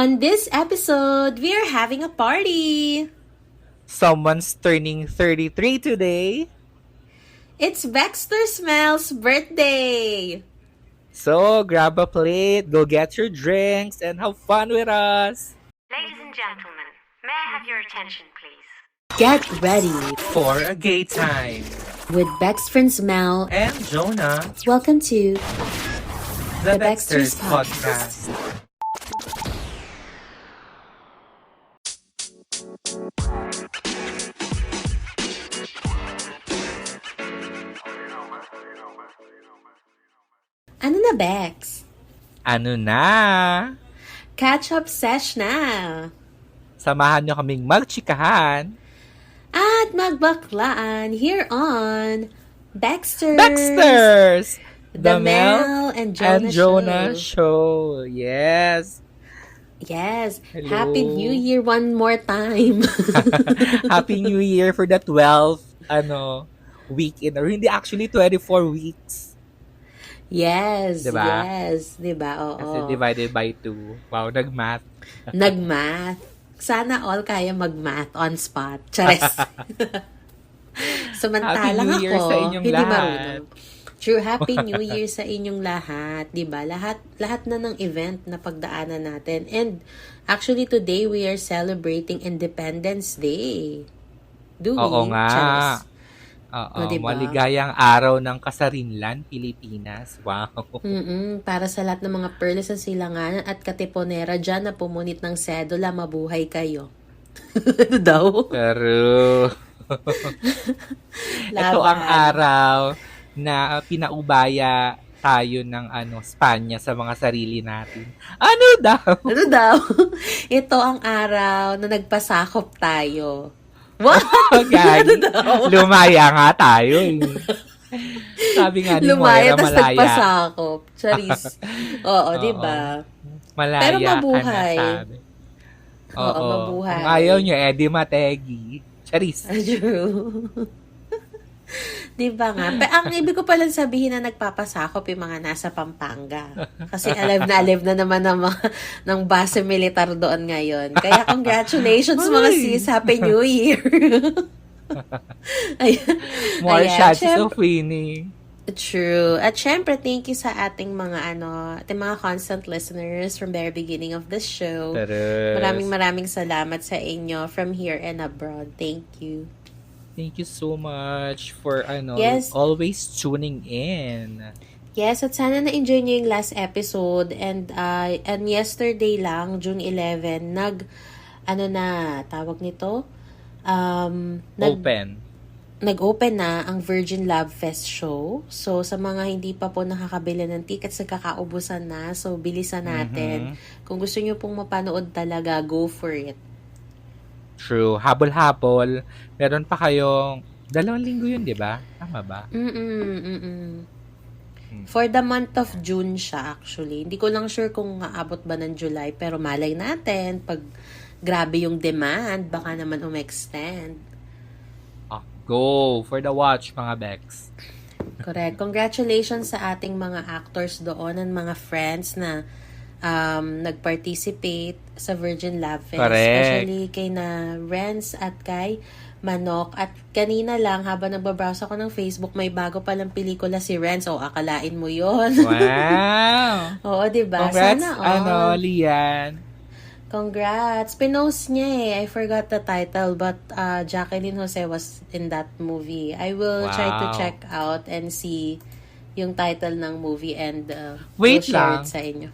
On this episode, we are having a party. Someone's turning 33 today. It's Baxter Smells' birthday. So, grab a plate, go get your drinks, and have fun with us. Ladies and gentlemen, may I have your attention, please? Get ready For a gay time. with Baxter Smell. And Jonah, Welcome to the Baxter's Baxter's Podcast. Ano na, Bex? Ano na? Catch-up sesh na. Samahan nyo kaming magchikahan. At magbaklaan here on Baxter's. Baxters! The Mel and Jonah Show. Yes. Yes. Hello. Happy New Year one more time. Happy New Year for the 12th week in, or hindi, actually 24 weeks. Yes. Diba? Yes. Diba? Oo. Kasi divided by 2. Wow, nag-math. Nag-math. Sana all kaya mag-math on spot. Chares. Samantalang Happy New Year ako, sa inyong hindi lahat. marunong. True, Happy New Year sa inyong lahat. Diba? Lahat na ng event na pagdaanan natin. And actually today we are celebrating Independence Day. Do we? Oo nga. Chares. Oo, O, diba? maligayang araw ng Kasarinlan, Pilipinas. Wow. Para sa lahat ng mga perles sa silanganan at katiponera dyan na pumunit ng sedula, mabuhay kayo. Ano daw? Pero, ito Laban. ang araw na pinaubaya tayo ng Spanya sa mga sarili natin. Ano daw? Ano daw? Ito ang araw na nagpasakop tayo. What? Gagi. Ano daw? Lumaya nga tayo. Sabi nga ni Lumaya, Moira, tas malaya. nagpasakop. Charis. Oo, Oo. di ba? Malaya Pero mabuhay. ka na, sabi. Oo, mabuhay. Kung ayaw nyo, edi mategi. Charis. True. Di ba nga? Ang ibig ko palang sabihin na nagpapasakop yung mga nasa Pampanga. Kasi alive na naman ng base militar doon ngayon. Kaya congratulations mga Ay. sis. Happy New Year. Ayan. More Ayan, chances of winning. True. At syempre, thank you sa ating mga ating mga constant listeners from the very beginning of this show. Maraming salamat sa inyo from here and abroad. Thank you. Thank you so much for Yes. always tuning in. Yes, at sana na-enjoy nyo yung last episode and yesterday lang, June 11, tawag nito? Open. Nag-open na ang Virgin Love Fest show. So, sa mga hindi pa po nakakabili ng tickets, nagkakaubusan na. So, bilisan natin. Kung gusto nyo pong mapanood talaga, go for it. True. Habol-habol. Meron pa kayong 2 linggo yun, di ba? Tama ba? For the month of June siya, actually. Hindi ko lang sure kung aabot ba ng July, pero malay natin, pag grabe yung demand, baka naman umextend. Go for the watch, mga Bex. Correct. Congratulations sa ating mga actors doon and mga friends na nag-participate sa Virgin Love Fest. Correct. Especially kay na Renz at kay Manok. At kanina lang, habang nagbabrowse ako ng Facebook, may bago palang pelikula si Renz. O, akalain mo yon. Wow! Oo, diba? Congrats, Sana all. Lian. Congrats. Pinost niya I forgot the title, but Jacqueline Jose was in that movie. I will try to Wow. check out and see yung title ng movie and Wait we'll share lang. it sa inyo.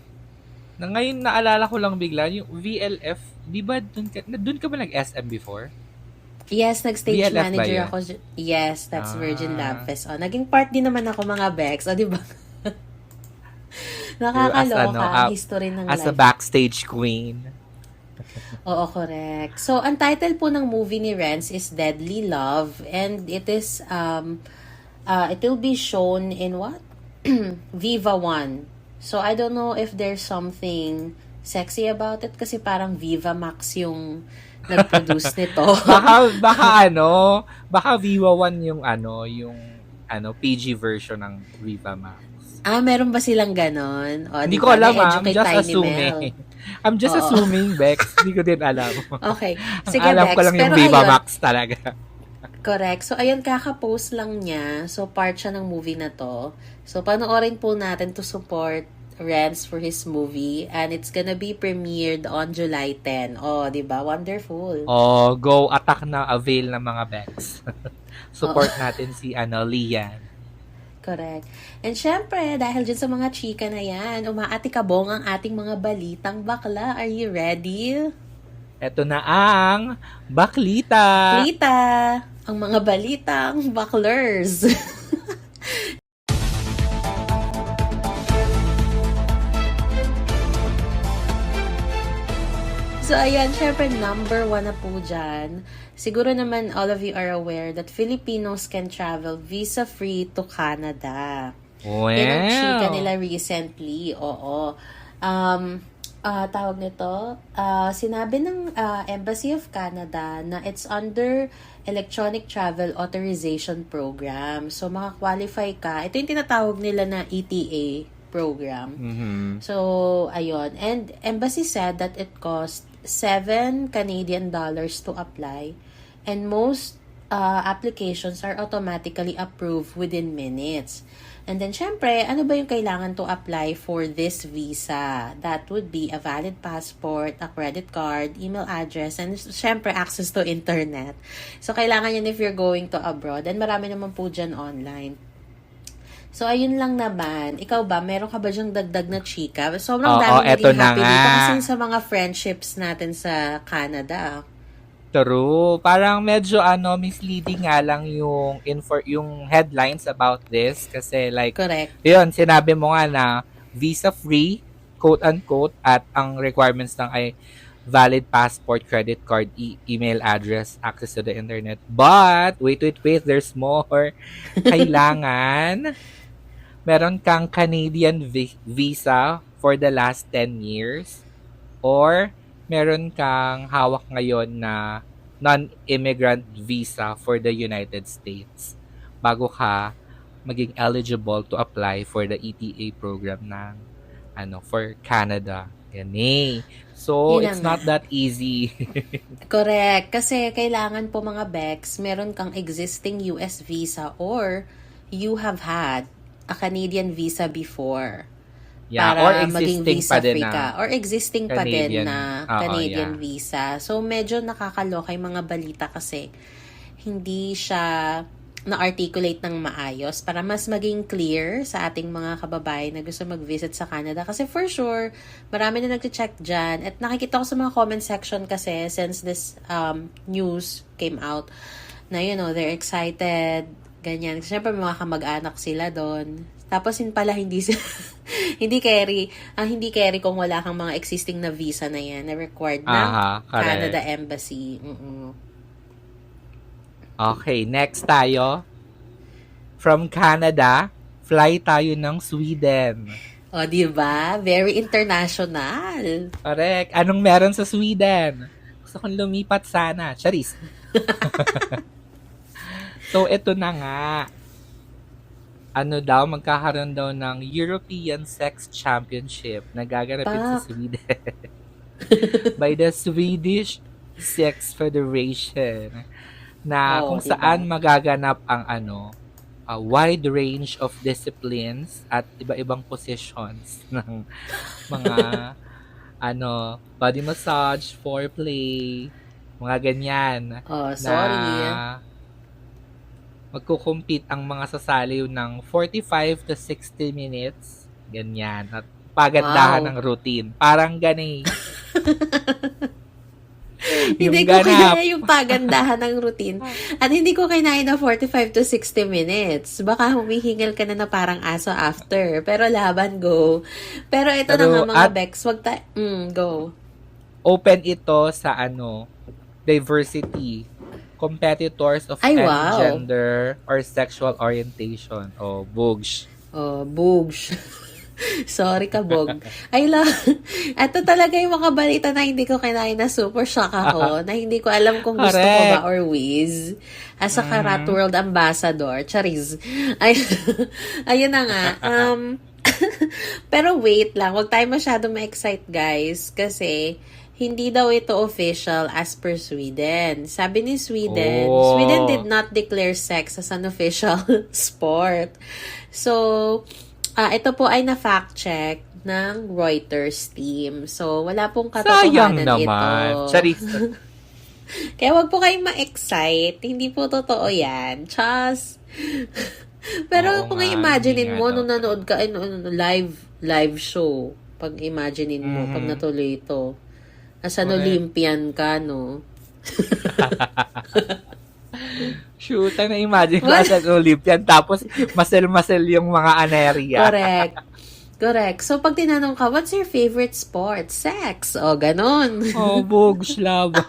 Ngayon, naalala ko lang bigla, yung VLF, di ba dun ka ba nag-SM before? Yes, nag-stage VLF ba manager yun? ako. Yes, that's Virgin Ah. Love Fest. Naging part din naman ako mga Bex. O, di ba? Nakakaloka. History ng As a life. backstage queen. Oo, correct. So, ang title po ng movie ni Renz is Deadly Love and it is it will be shown in what? Viva One. So, I don't know if there's something sexy about it kasi parang Viva Max yung nag-produce nito. Baka Viva One yung PG version ng Viva Max. Meron ba silang ganon? O, Hindi di ko ba? alam, I'm Na-educate just tayo ni assuming. Mel. I'm just Oo. assuming, Bex. Hindi ko din alam. Okay. Ang Sige, alam Bex. ko lang yung Pero Viva ayun, Max talaga. correct. So, ayun, kaka-post lang niya. So, part siya ng movie na to. So, panoorin po natin to support Renz for his movie. And it's gonna be premiered on July 10. Oh, di ba? Wonderful. Oh, go attack na avail ng mga Bex. Support natin si Lian. Correct. And syempre, dahil dyan sa mga chika na yan, umaatikabong ang ating mga balitang bakla. Are you ready? Ito na ang Baklita. Balita! Ang mga balitang baklers. So, ayan, syempre, number one na po dyan. Siguro naman, all of you are aware that Filipinos can travel visa-free to Canada. Wow. Yan ang chika nila recently. Oo. Tawag nito, sinabi ng Embassy of Canada na it's under Electronic Travel Authorization Program. So, makakwalify ka. Ito yung tinatawag nila na ETA program. Mhm. So, ayun. And Embassy said that it cost $7 Canadian to apply. And most applications are automatically approved within minutes. And then, syempre, ano ba yung kailangan to apply for this visa? That would be a valid passport, a credit card, email address, and syempre, access to internet. So, kailangan yun if you're going to abroad. And marami naman po dyan online. So, ayun lang naman. Ikaw ba, meron ka ba dyang dagdag na chika? Sobrang Oo, dami eto naging na happy nga. dito kasi sa mga friendships natin sa Canada. True. Parang medyo misleading nga lang yung headlines about this kasi like Correct. yun, sinabi mo nga na visa free, quote unquote, at ang requirements lang ay valid passport, credit card, email address, access to the internet. But wait, there's more. Kailangan meron kang Canadian visa for the last 10 years or meron kang hawak ngayon na non-immigrant visa for the United States bago ka maging eligible to apply for the ETA program ng for Canada. Yan eh. So, Yun it's na not nga. that easy. Correct. Kasi kailangan po mga Bex, meron kang existing US visa or you have had a Canadian visa before. Yeah, Para or maging existing visa pa din free ka. na Or existing pa din Canadian. na Oo, Canadian yeah. visa. So, medyo nakakaloka yung mga balita kasi hindi siya na-articulate ng maayos para mas maging clear sa ating mga kababayan na gusto mag-visit sa Canada. Kasi for sure, marami na nag-check dyan. At nakikita ko sa mga comment section kasi since this news came out na, they're excited, ganyan. Siyempre, may mga kamag-anak sila doon. Tapos yun pala hindi hindi carry kung wala kang mga existing na visa na yan na required ng correct. Canada Embassy. Okay, next tayo. From Canada, fly tayo ng Sweden. O, di ba? Very international. Correct. Anong meron sa Sweden? Gusto kong lumipat sana. Charis. So, ito na nga. Magkakaroon daw ng European Sex Championship na gaganapin sa Sweden by the Swedish Sex Federation na kung saan magaganap ang a wide range of disciplines at iba-ibang positions ng mga body massage, foreplay, mga ganyan. Oh, sorry. Na magko-compete ang mga sasali ng 45 to 60 minutes. Ganyan. At pagandahan ng routine. Parang gani. Hindi ko kinaya yung pagandahan ng routine. At hindi ko kinaya na 45 to 60 minutes. Baka humihingal ka na parang aso after. Pero laban, go. Pero ito na nga mga Bex. Go. Open ito sa diversity. Competitors of any gender or sexual orientation. O, boogs. Oh, boogs. Sorry ka, Bog. Ito talaga yung mga balita na hindi ko kinaya na super shock ako, na hindi ko alam kung gusto ko ba or Wiz. As a Karat World Ambassador. Charis. Ayun na nga. Pero wait lang, huwag tayo masyado ma-excite guys kasi hindi daw ito official as per Sweden. Sabi ni Sweden, Sweden did Oh. not declare sex as an official sport. So, ito po ay na-fact check ng Reuters team. So, wala pong Sayang katotohanan naman. ito. Charis. Kaya wag po kayong ma-excite. Hindi po totoo yan. Chas. Pero Oo kung nga, imaginein hindi mo, nga nung daw. nanood ka, live show, pag imaginein mo, pag Mhm. natuloy ito, nasa Correct. Olympian ka, no? Shoot, na-imagine ko What? as an Olympian tapos masel-masel yung mga anerya. Correct. Correct. So, pag tinanong ka, what's your favorite sport? Sex. O, ganon. Oh, bugs laba.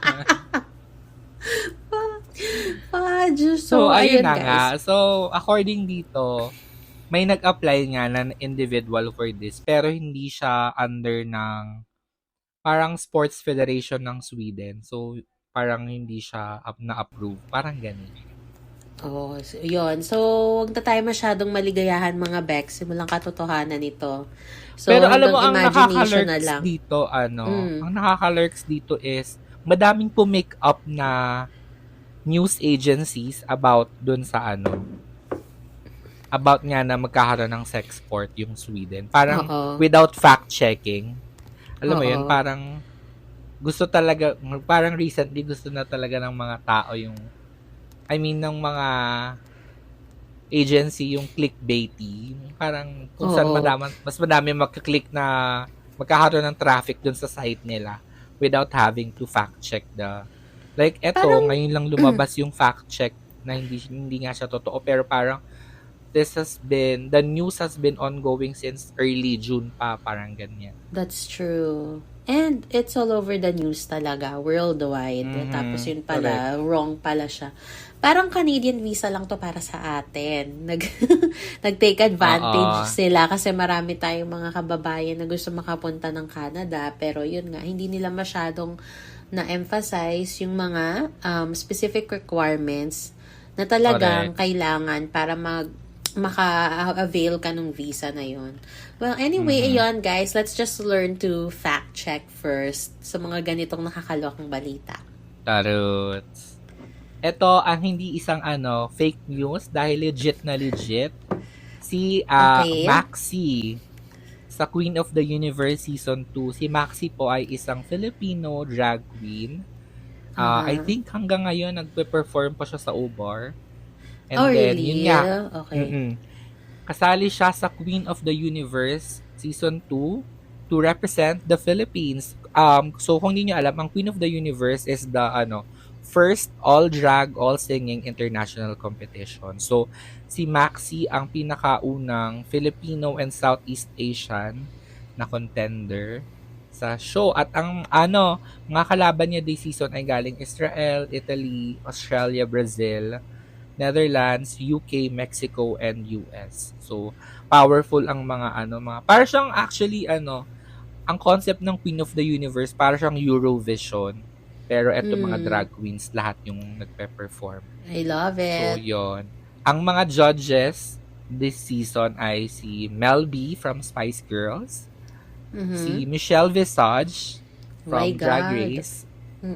Diyos. So, ayun na guys. nga. So, according dito, may nag-apply nga na individual for this pero hindi siya under ng parang sports federation ng Sweden. So, parang hindi siya na-approve. Parang ganun. Oh, yun. So, huwag na tayo masyadong maligayahan mga Bex. Simulang katotohanan nito. So, Pero alam mo, hanggang ang imagination na nakaka-lurks lang. dito, Mm. ang nakaka-lurks dito is, madaming make up na news agencies about dun sa about nga na magkakaroon ng sex sport yung Sweden. Parang Oo. without fact-checking. Alam mo yun, Oo. parang parang recently gusto na talaga ng mga tao ng mga agency yung clickbaity. Parang kung saan Oo. mas madami magkaklik na magkakaroon ng traffic dun sa site nila without having to fact-check like eto, ngayon lang lumabas yung fact-check na hindi nga siya totoo pero parang the news has been ongoing since early June pa, parang ganyan. That's true. And it's all over the news talaga, worldwide. Mhm, Tapos yun pala, wrong pala siya. Parang Canadian visa lang to para sa atin. Nag-take advantage Oo. sila kasi marami tayong mga kababayan na gusto makapunta ng Canada. Pero yun nga, hindi nila masyadong na-emphasize yung mga specific requirements na talagang kailangan para maka-avail ka ng visa na yun. Well, anyway, ayun guys, let's just learn to fact-check first sa mga ganitong nakakalokang balita. Taruts. Ito ang hindi isang fake news dahil legit na legit. Si Okay. Maxi sa Queen of the Universe Season 2. Si Maxi po ay isang Filipino drag queen. I think hanggang ngayon nagpe-perform pa siya sa O-Bar. And then, really? yun nga. Okay. Kasali siya sa Queen of the Universe Season 2 to represent the Philippines. So, kung hindi nyo alam, ang Queen of the Universe is the first all-drag, all-singing international competition. So, si Maxi ang pinakaunang Filipino and Southeast Asian na contender sa show. At ang mga kalaban niya this season ay galing Israel, Italy, Australia, Brazil, Netherlands, UK, Mexico, and US. So, powerful ang mga para siyang actually ang concept ng Queen of the Universe, para siyang Eurovision. Pero eto mga drag queens, lahat yung nagpe-perform. I love So, it. yon. Ang mga judges this season ay si Mel B from Spice Girls, si Michelle Visage My from Drag God. Race,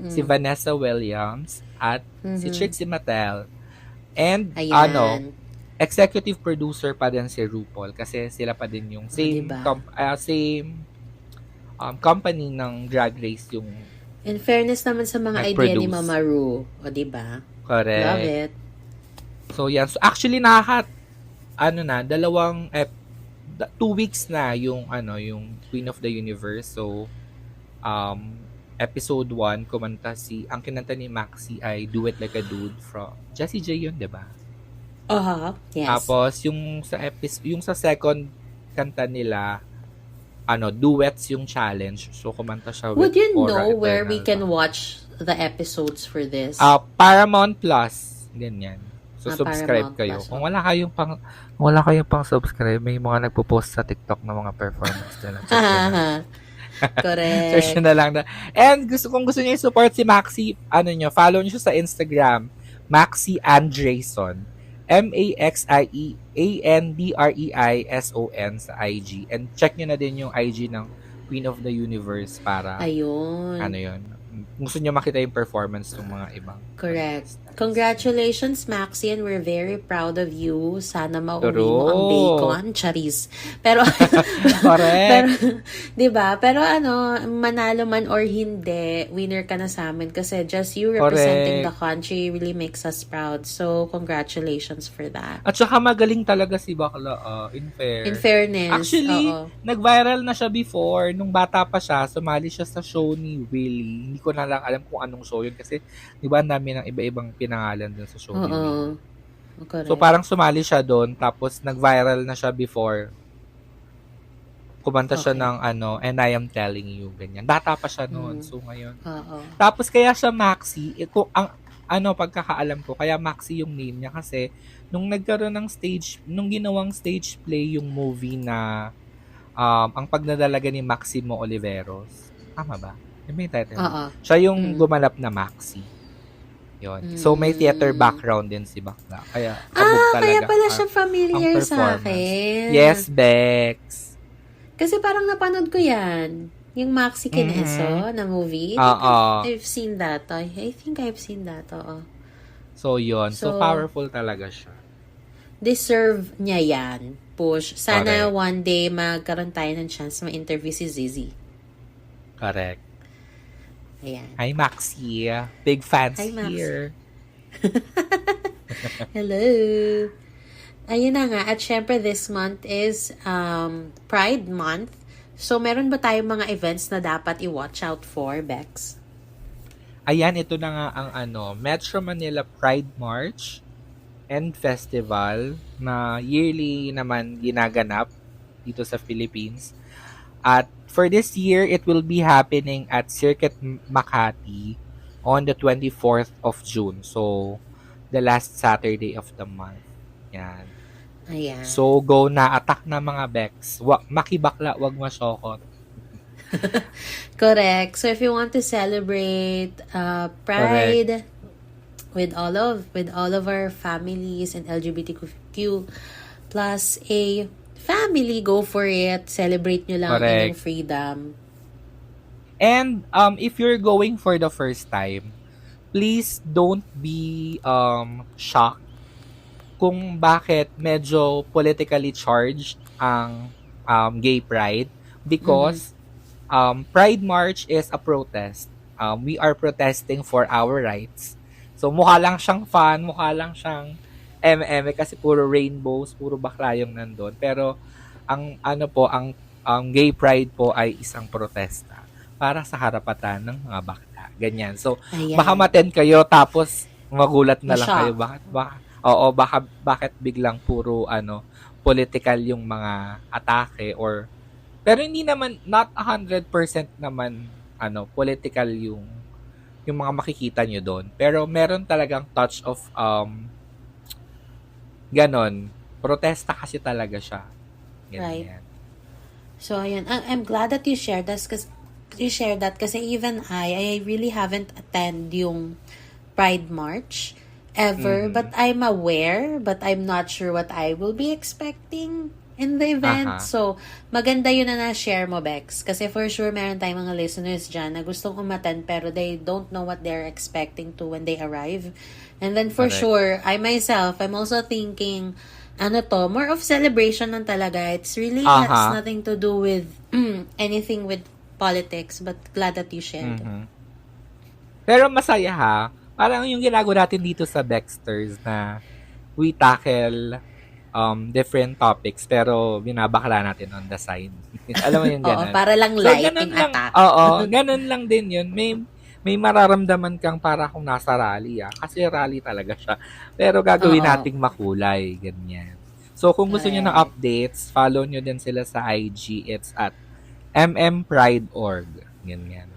si Vanessa Williams, at si Trixie Mattel. And Ayan. executive producer pa din si RuPaul kasi sila pa din yung same diba? company ng Drag Race yung In fairness naman sa mga idea ni nag-produce. Mama Ru. O, diba? correct. Love it. So yan. So actually 2 weeks na yung yung Queen of the Universe. So episode 1 kumanta ang kinanta ni Maxi ay Do It Like a Dude from Jessie J yun, 'di ba? Yes. Tapos yung sa second kanta nila duets yung challenge. So kumanta siya Would with you Aura know where we Eternal can ba? watch the episodes for this? Paramount Plus, ganyan. So subscribe Paramount kayo. Plus, Kung wala kayong pang subscribe, may mga nagpo-post sa TikTok ng mga performance nila. Check nyo na. Correct. Search nyo na lang na. And kung gusto niyo i-support si Maxi, follow niyo siya sa Instagram, Maxi Andreyson. MAXIEANDREISON sa IG. And check nyo na din yung IG ng Queen of the Universe para Ayun. yun. Gusto nyo makita yung performance ng mga ibang Correct. contestants. Congratulations, Maxi, and we're very proud of you. Sana mauwi mo ang True. bacon, charis. Pero, Correct. pero, di ba? Pero manalo man or hindi, winner ka na sa amin kasi just you representing the country really makes us proud. So, congratulations for that. At saka magaling talaga si Bakla, in fairness. Actually, oo. nag-viral na siya before. Nung bata pa siya, sumali siya sa show ni Willie. Hindi ko na lang alam kung anong show yun kasi di ba ang dami ng iba-ibang pinangalan dun sa show ni Willie. Correct. So parang sumali siya doon tapos nag-viral na siya before. Kumanta siya ng And I Am Telling You, ganyan. Bata pa siya noon. So ngayon. Tapos kaya siya Maxi, pagkakaalam ko, kaya Maxi yung name niya kasi nung nagkaroon ng nung ginawang stage play yung movie na ang pagnadalaga ni Maximo Oliveros. Tama ba? Yung may title. Siya yung gumanap na Maxi. Yun. So, may theater background din si Bakla. Kaya, talaga. Kaya pala siya familiar sa akin. Yes, Bex. Kasi parang napanood ko yan. Yung Maxi Kineso na movie. I've seen that. I think I've seen that. So, yun. So, powerful talaga siya. Deserve niya yan. Push. Sana one day magkaroon tayo ng chance ma-interview si Zizi. Correct. Ayan. Hi, Maxi. Big fans here. Hello. Ayun na nga. At syempre, this month is Pride Month. So, meron ba tayong mga events na dapat i-watch out for, Bex? Ayan, ito na nga ang Metro Manila Pride March and Festival na yearly naman ginaganap dito sa Philippines. At for this year, it will be happening at Circuit Makati on the 24th of June. So, the last Saturday of the month. Yan. Ayan. So, go na. Attack na mga Bex. Makibakla, wag masyokot. Correct. So, if you want to celebrate Pride with all of our families and LGBTQ plus a family, go for it. Celebrate nyo lang ang inyong freedom. And if you're going for the first time, please don't be shocked kung bakit medyo politically charged ang gay pride because Pride March is a protest. We are protesting for our rights. So mukha lang siyang fun, mukha lang siyang kasi puro rainbows, puro bakla yung nandun. Pero ang gay pride po ay isang protesta para sa harapatan ng mga bakla. Ganyan. So, baka ma-attend kayo tapos magulat na lang kayo. Bakit biglang puro political yung mga atake or pero hindi naman not 100% naman political yung mga makikita nyo doon. Pero meron talagang touch of ganon. Protesta kasi talaga siya. Ganyan. Right. So, ayun. I'm glad that you shared that kasi even I really haven't attended yung Pride March ever. But I'm aware, but I'm not sure what I will be expecting in the event. So, maganda yun na na-share mo, Bex. Kasi for sure, meron tayong mga listeners dyan na gustong umattend pero they don't know what they're expecting to when they arrive. And then for sure, I myself, I'm also thinking, more of celebration lang talaga. It's really has nothing to do with anything with politics, but glad that you shared. Pero masaya ha. Parang yung ginagawa natin dito sa Dexters na we tackle different topics pero binabakla natin on the side. Alam mo yung ganun. Para lang lighting attack. Ganun lang din yun. May mararamdaman kang para kung nasa rally kasi rally talaga siya. Pero gagawin nating makulay, ganyan. So kung gusto niyo ng updates, follow niyo din sila sa IG. It's at mmpride.org. Ganyan.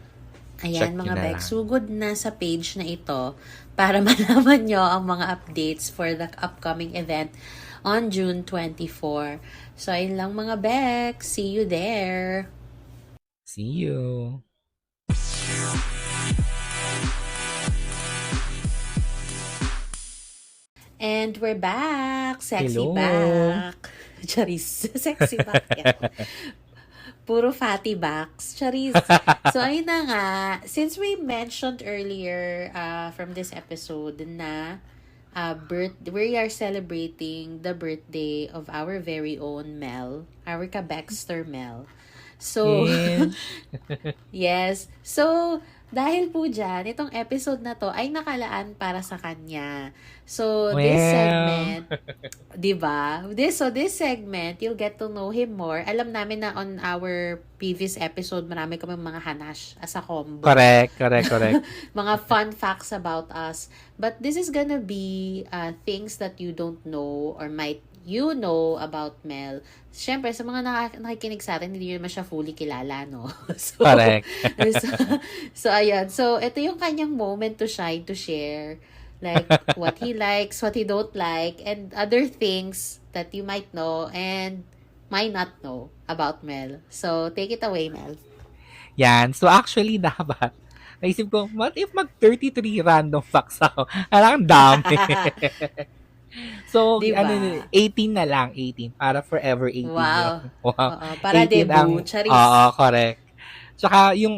Ayan mga Bex, sugod na sa page na ito para malaman nyo ang mga updates for the upcoming event on June 24. So ayun lang mga Bex, see you there. See you. And we're back. Sexy Hello. back. Charis. Sexy back. Yeah. Puro fatty backs. Charis. So, ayun na nga. Since we mentioned earlier from this episode na we are celebrating the birthday of our very own Mel, our Kabexter Mel. So, Yes. yes. So, dahil po dyan, itong episode na to ay nakalaan para sa kanya. So, this Well. segment, di ba? This segment, you'll get to know him more. Alam namin na on our previous episode, marami kami mga hanash as a combo. Correct. Mga fun facts about us. But this is gonna be things that you don't know or might you know about Mel. Siyempre, sa mga nakikinig sa atin, hindi nyo naman siya fully kilala, no? So, Correct. so, ayan. So, ito yung kanyang moment to shine, to share. Like, what he likes, what he don't like, and other things that you might know and might not know about Mel. So, take it away, Mel. Yan. So, actually, dapat, naisip ko, what if mag-33 random facts ako? Alang dami. So, Diba? 18 na lang, 18. Para forever 18. Wow. Yun. Wow. Oo, para 18 debut. Charis. Oo, correct. Tsaka yung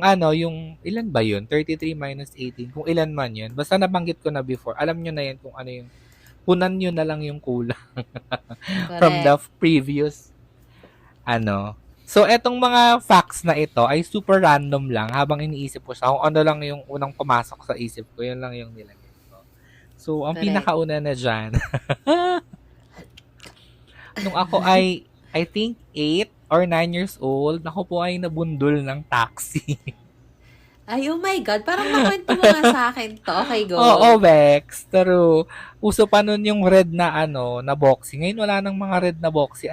ilan ba yun? 33 minus 18. Kung ilan man yun. Basta nabanggit ko na before. Alam nyo na yan kung ano yung, punan nyo na lang yung kulang from the previous, So, etong mga facts na ito ay super random lang habang iniisip ko siya. Kung ano lang yung unang pumasok sa isip ko, yun lang yung nilagay ko. So, ang Correct. pinakauna na dyan, nung ako ay, I think, 8 or 9 years old, ako po ay nabundol ng taxi. Ay, oh my God. Parang nakwento mo nga sa akin to. Okay, go. Oo, Bex. Pero, uso pa nun yung red na na boxy. Ngayon, wala nang mga red na boxy,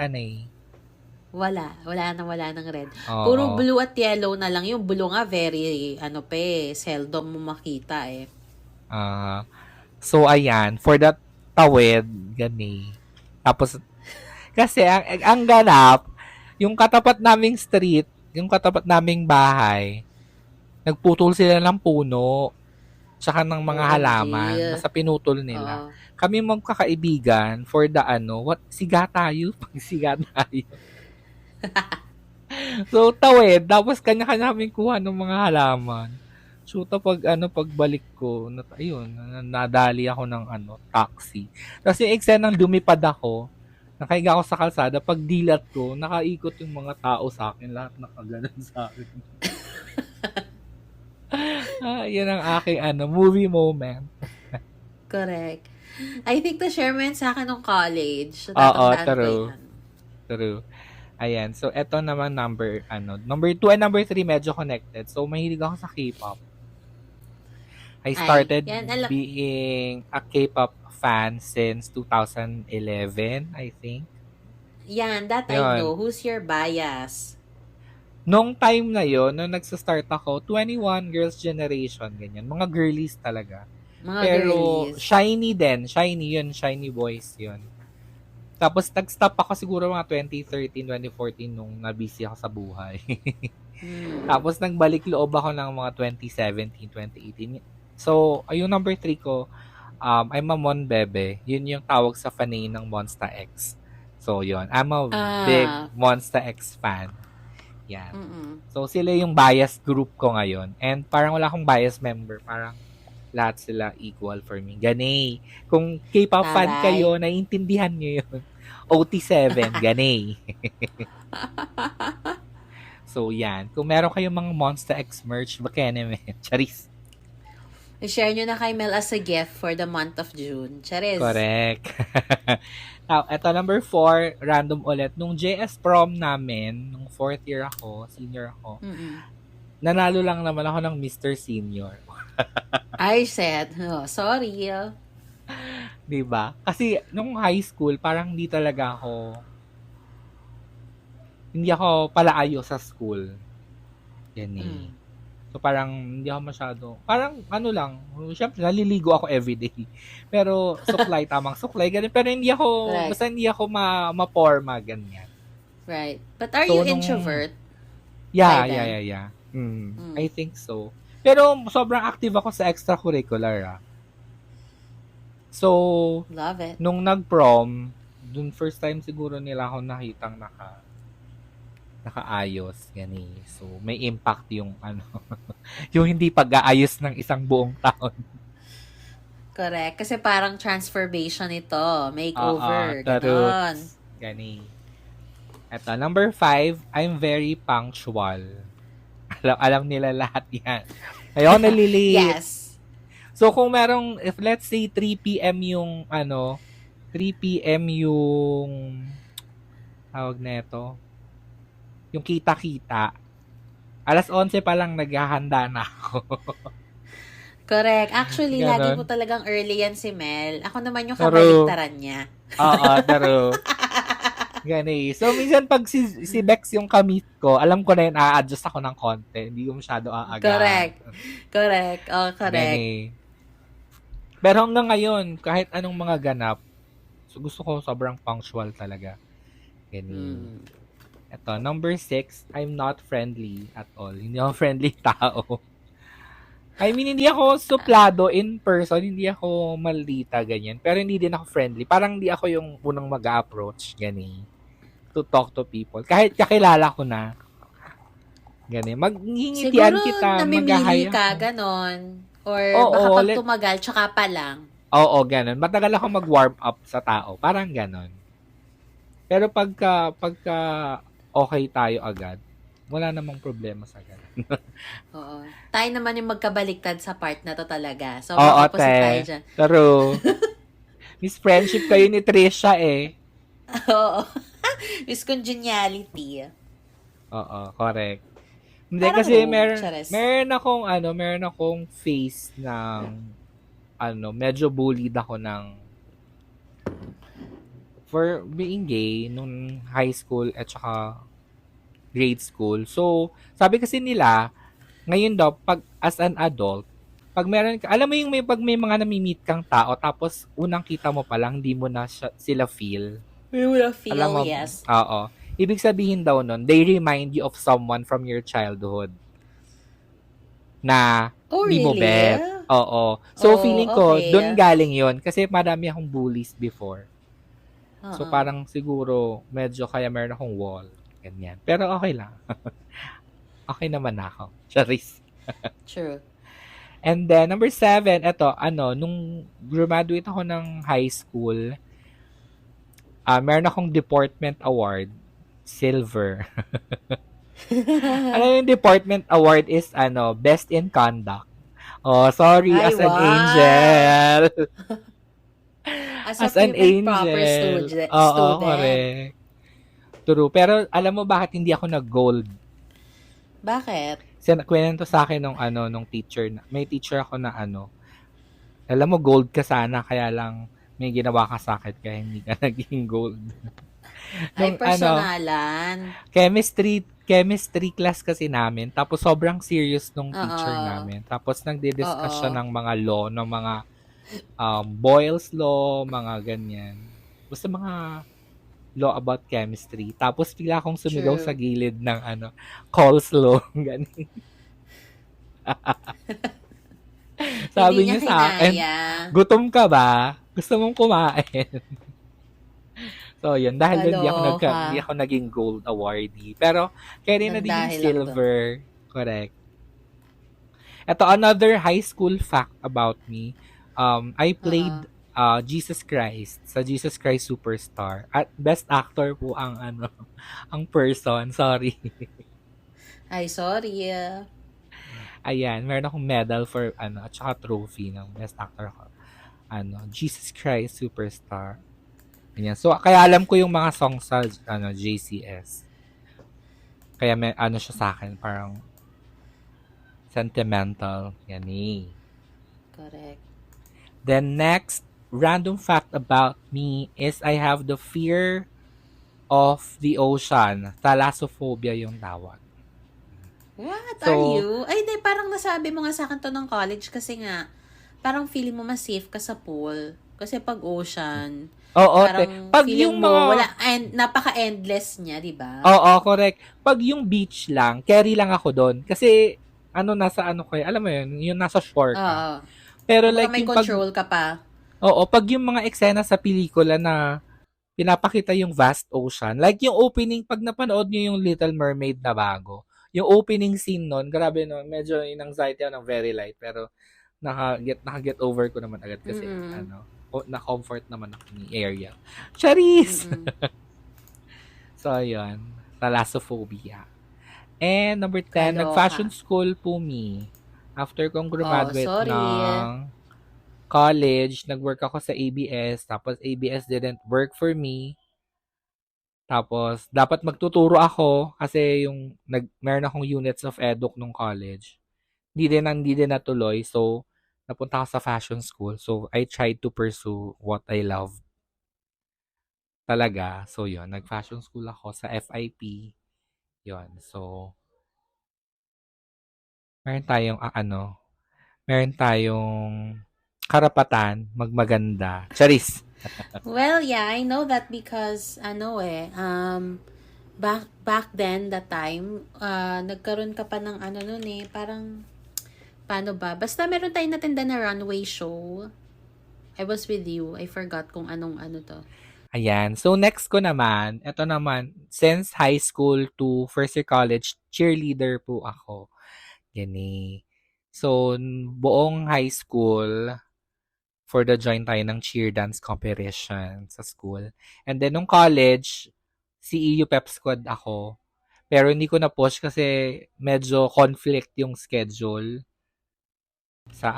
Wala nang red. Oo. Puro blue at yellow na lang. Yung blue nga, very, seldom mo makita eh. So, ayan. For that tawid, gani. Tapos, kasi, ang ganap, yung katapat naming street, yung katapat naming bahay, nagputol sila ng puno, tsaka ng mga Oh, halaman, dear. basta pinutol nila. Oo. Kami magkakaibigan for the siga tayo, pagsiga tayo. So, tawid, tapos kanya-kanya kaming kuha ng mga halaman. So, pagbalik ko, nadali ako ng taxi. Tapos yung eksenang lumipad ako, nakahiga ako sa kalsada, pag dilat ko, nakaikot yung mga tao sa akin, lahat nakaganon sa akin. Yan ang aking movie moment. Correct. I think to-share mo yun sa akin nung college. Oo, Tatandaan ko true. yan. True. Ayan. So, eto naman number 2 and number 3 medyo connected. So, mahilig ako sa K-pop. I started being a K-pop fan since 2011, I think. Yan, that I Yun. know. Who's your bias? Nung time na yon, nung nagsa-start ako, 21 Girls' Generation, ganyan. Mga girlies talaga. Mga Pero, girlies. shiny din. Shiny boys yun. Tapos, nag-stop ako siguro mga 2013, 2014 nung nabisi ako sa buhay. Tapos, nagbalik loob ako ng mga 2017, 2018. So, yung number 3 ko, I'm a Mon Bebe. Yun yung tawag sa fanay ng Monsta X. So, yun. I'm a big Monsta X fan. Yan. So, sila yung bias group ko ngayon. And parang wala akong bias member. Parang lahat sila equal for me. Ganay. Kung K-pop fan kayo, naiintindihan nyo yun. OT7, ganay. So, yan. Kung meron kayong mga Monsta X merch, baka naman. Charis. I-share nyo na kay Mel as a gift for the month of June. Charis. Correct. Now, eto number 4, random ulit. Nung JS prom namin, nung 4th year ako, senior ako, nanalo lang naman ako ng Mr. Senior. I said, sorry. Diba? Kasi nung high school, parang hindi ako palaayo sa school. Yan eh. So, parang hindi ako masyado, parang syempre, naliligo ako everyday. Pero, tamang suklay, ganyan. Pero hindi ako, basta hindi ako ma-forma, ganyan. Right. But are you introvert? Yeah. I think so. Pero, sobrang active ako sa extracurricular, So, Love it. nung nag-prom, dun first time siguro nila ako nakitang nakaayos. Gani. So, may impact yung yung hindi pag-aayos ng isang buong taon. Correct. Kasi parang transformation ito. Makeover. Tarot. Ganon. Gani. Eto, number 5, I'm very punctual. Alam nila lahat yan. Ayoko nalilate. Yes. So, kung merong, if let's say 3 p.m. yung, 3 p.m. yung, tawag na ito, yung kita-kita, alas 11 pa lang naghahanda na ako. Correct. Actually, Ganon. lagi po talagang early yan si Mel. Ako naman yung True. kabaliktaran niya. Oo, pero, gani. So, minsan pag si Bex yung kamit ko, alam ko na yun, a-adjust ako ng konti. Hindi ko masyado aaga. Correct. Correct. Oh, correct. Gani. Pero hanggang ngayon, kahit anong mga ganap, so gusto ko sobrang punctual talaga. Gani. Ito, number 6, I'm not friendly at all. Hindi ako friendly tao. I mean, hindi ako suplado in person, hindi ako maldita, ganyan. Pero hindi din ako friendly. Parang hindi ako yung unang mag-approach, gani, to talk to people. Kahit kakilala ko na, gani, maghingitian Siguro kita, namimili mag-hi ka, ako. ganon. Or Oo, baka pag let- tumagal, tsaka pa lang. Oo, ganun. Matagal ako mag-warm up sa tao. Parang ganun. Pero pagka okay tayo agad, wala namang problema sa ganun. Oo. Tayo naman yung magkabaliktad sa part na to talaga. So, Oo, opposite tayo te. dyan. Pero, Miss Friendship kayo ni Trisha eh. Oo. Miss Congeniality. Oo, correct. Hindi Parang kasi room, chares. meron akong face ng medyo bullied ako for being gay nung high school at saka grade school. So, sabi kasi nila, ngayon daw, pag as an adult, pag meron ka, alam mo yung pag may mga nami-meet kang tao, tapos unang kita mo pa lang, hindi mo na sila feel. We will feel, Alam mo, yes. Oo. Ibig sabihin daw nun, they remind you of someone from your childhood na Oh, hindi mo really? bet. Oo. So, Oh, feeling ko, okay. doon galing yon kasi marami akong bullies before. So, Oo. parang siguro, medyo kaya meron akong wall. Ganyan. Pero okay lang. Okay naman ako. Charis. True. And then, number 7, eto, nung graduate ako ng high school, meron akong department award, silver. Yung department award is, best in conduct. Oh, sorry, Ay, as an wow. angel. As As a an prim and proper angel. student. Oo, correct. True. Pero alam mo bakit hindi ako nag-gold? Bakit? Kwento sa akin nung teacher. May teacher ako na alam mo, gold ka sana, kaya lang may ginawa ka sa akin kaya hindi ka naging gold. Ay, Nung, personalan. chemistry class kasi namin. Tapos sobrang serious nung teacher Oo. namin. Tapos nagdi-discuss Oo. siya ng mga law, ng mga Boyle's Law, mga ganyan. Basta mga law about chemistry. Tapos bigla akong sumigaw True. sa gilid ng coleslaw. Ganun. Sabi Hindi niya sa akin, kinaya. gutom ka ba? Gusto mong kumain? So, yun. Dahil doon, Kaloka. hindi ako naging gold awardee. Pero, kaya rin na din yung Nagdahil lang silver. Correct. Ito, another high school fact about me. I played Jesus Christ sa Jesus Christ Superstar. At best actor po ang ang person. Sorry. Ay, sorry. Ayan, meron akong medal for at saka trophy ng best actor ko. Jesus Christ Superstar. Ayan. So, kaya alam ko yung mga songs sa JCS. Kaya may siya sa akin, parang sentimental. Yan eh. Correct. Then next, random fact about me is I have the fear of the ocean. Thalassophobia yung tawag. What So, are you? Ay, di, parang nasabi mo nga sa akin to ng college kasi nga, parang feeling mo mas safe ka sa pool. Kasi pag ocean, Oo, parang pag feeling yung mo, mga... napaka-endless niya, di ba? Oo, correct. Pag yung beach lang, carry lang ako doon. Kasi, nasa kayo, alam mo yun, yung nasa shore ka. Oo. Pero Kumbaga like may yung control ka pa. Oo, pag yung mga eksena sa pelikula na pinapakita yung vast ocean, like yung opening, pag napanood nyo yung Little Mermaid na bago, yung opening scene nun, grabe no, medyo in anxiety ako ng very light, pero naka-get over ko naman agad kasi, Mm-mm. na-comfort naman ako ni Ariel. Charis! Mm-mm. So, ayun. Thalassophobia. And number 10, nag-fashion Kaloka. school po me. After kong Oh, graduate sorry. ng college, nag-work ako sa ABS, tapos ABS didn't work for me. Tapos, dapat magtuturo ako kasi meron akong units of eduk nung college. Hindi din natuloy. So, napunta ako sa fashion school. So, I tried to pursue what I love talaga. So, yun. Nag-fashion school ako sa FIP. Yun. So, meron tayong, meron tayong karapatan magmaganda. Charis! Well, yeah, I know that because back then that time, nagkaroon ka pa ng ano nun eh, parang paano ba? Basta meron tayong natinda na runway show. I was with you. I forgot kung anong ano to. Ayan. So, next ko naman, ito naman, since high school to first year college, cheerleader po ako. Yan. So, buong high school, for the join tayo ng cheer dance competition sa school. And then, nung college, CEU Pep Squad ako. Pero hindi ko na-push kasi medyo conflict yung schedule sa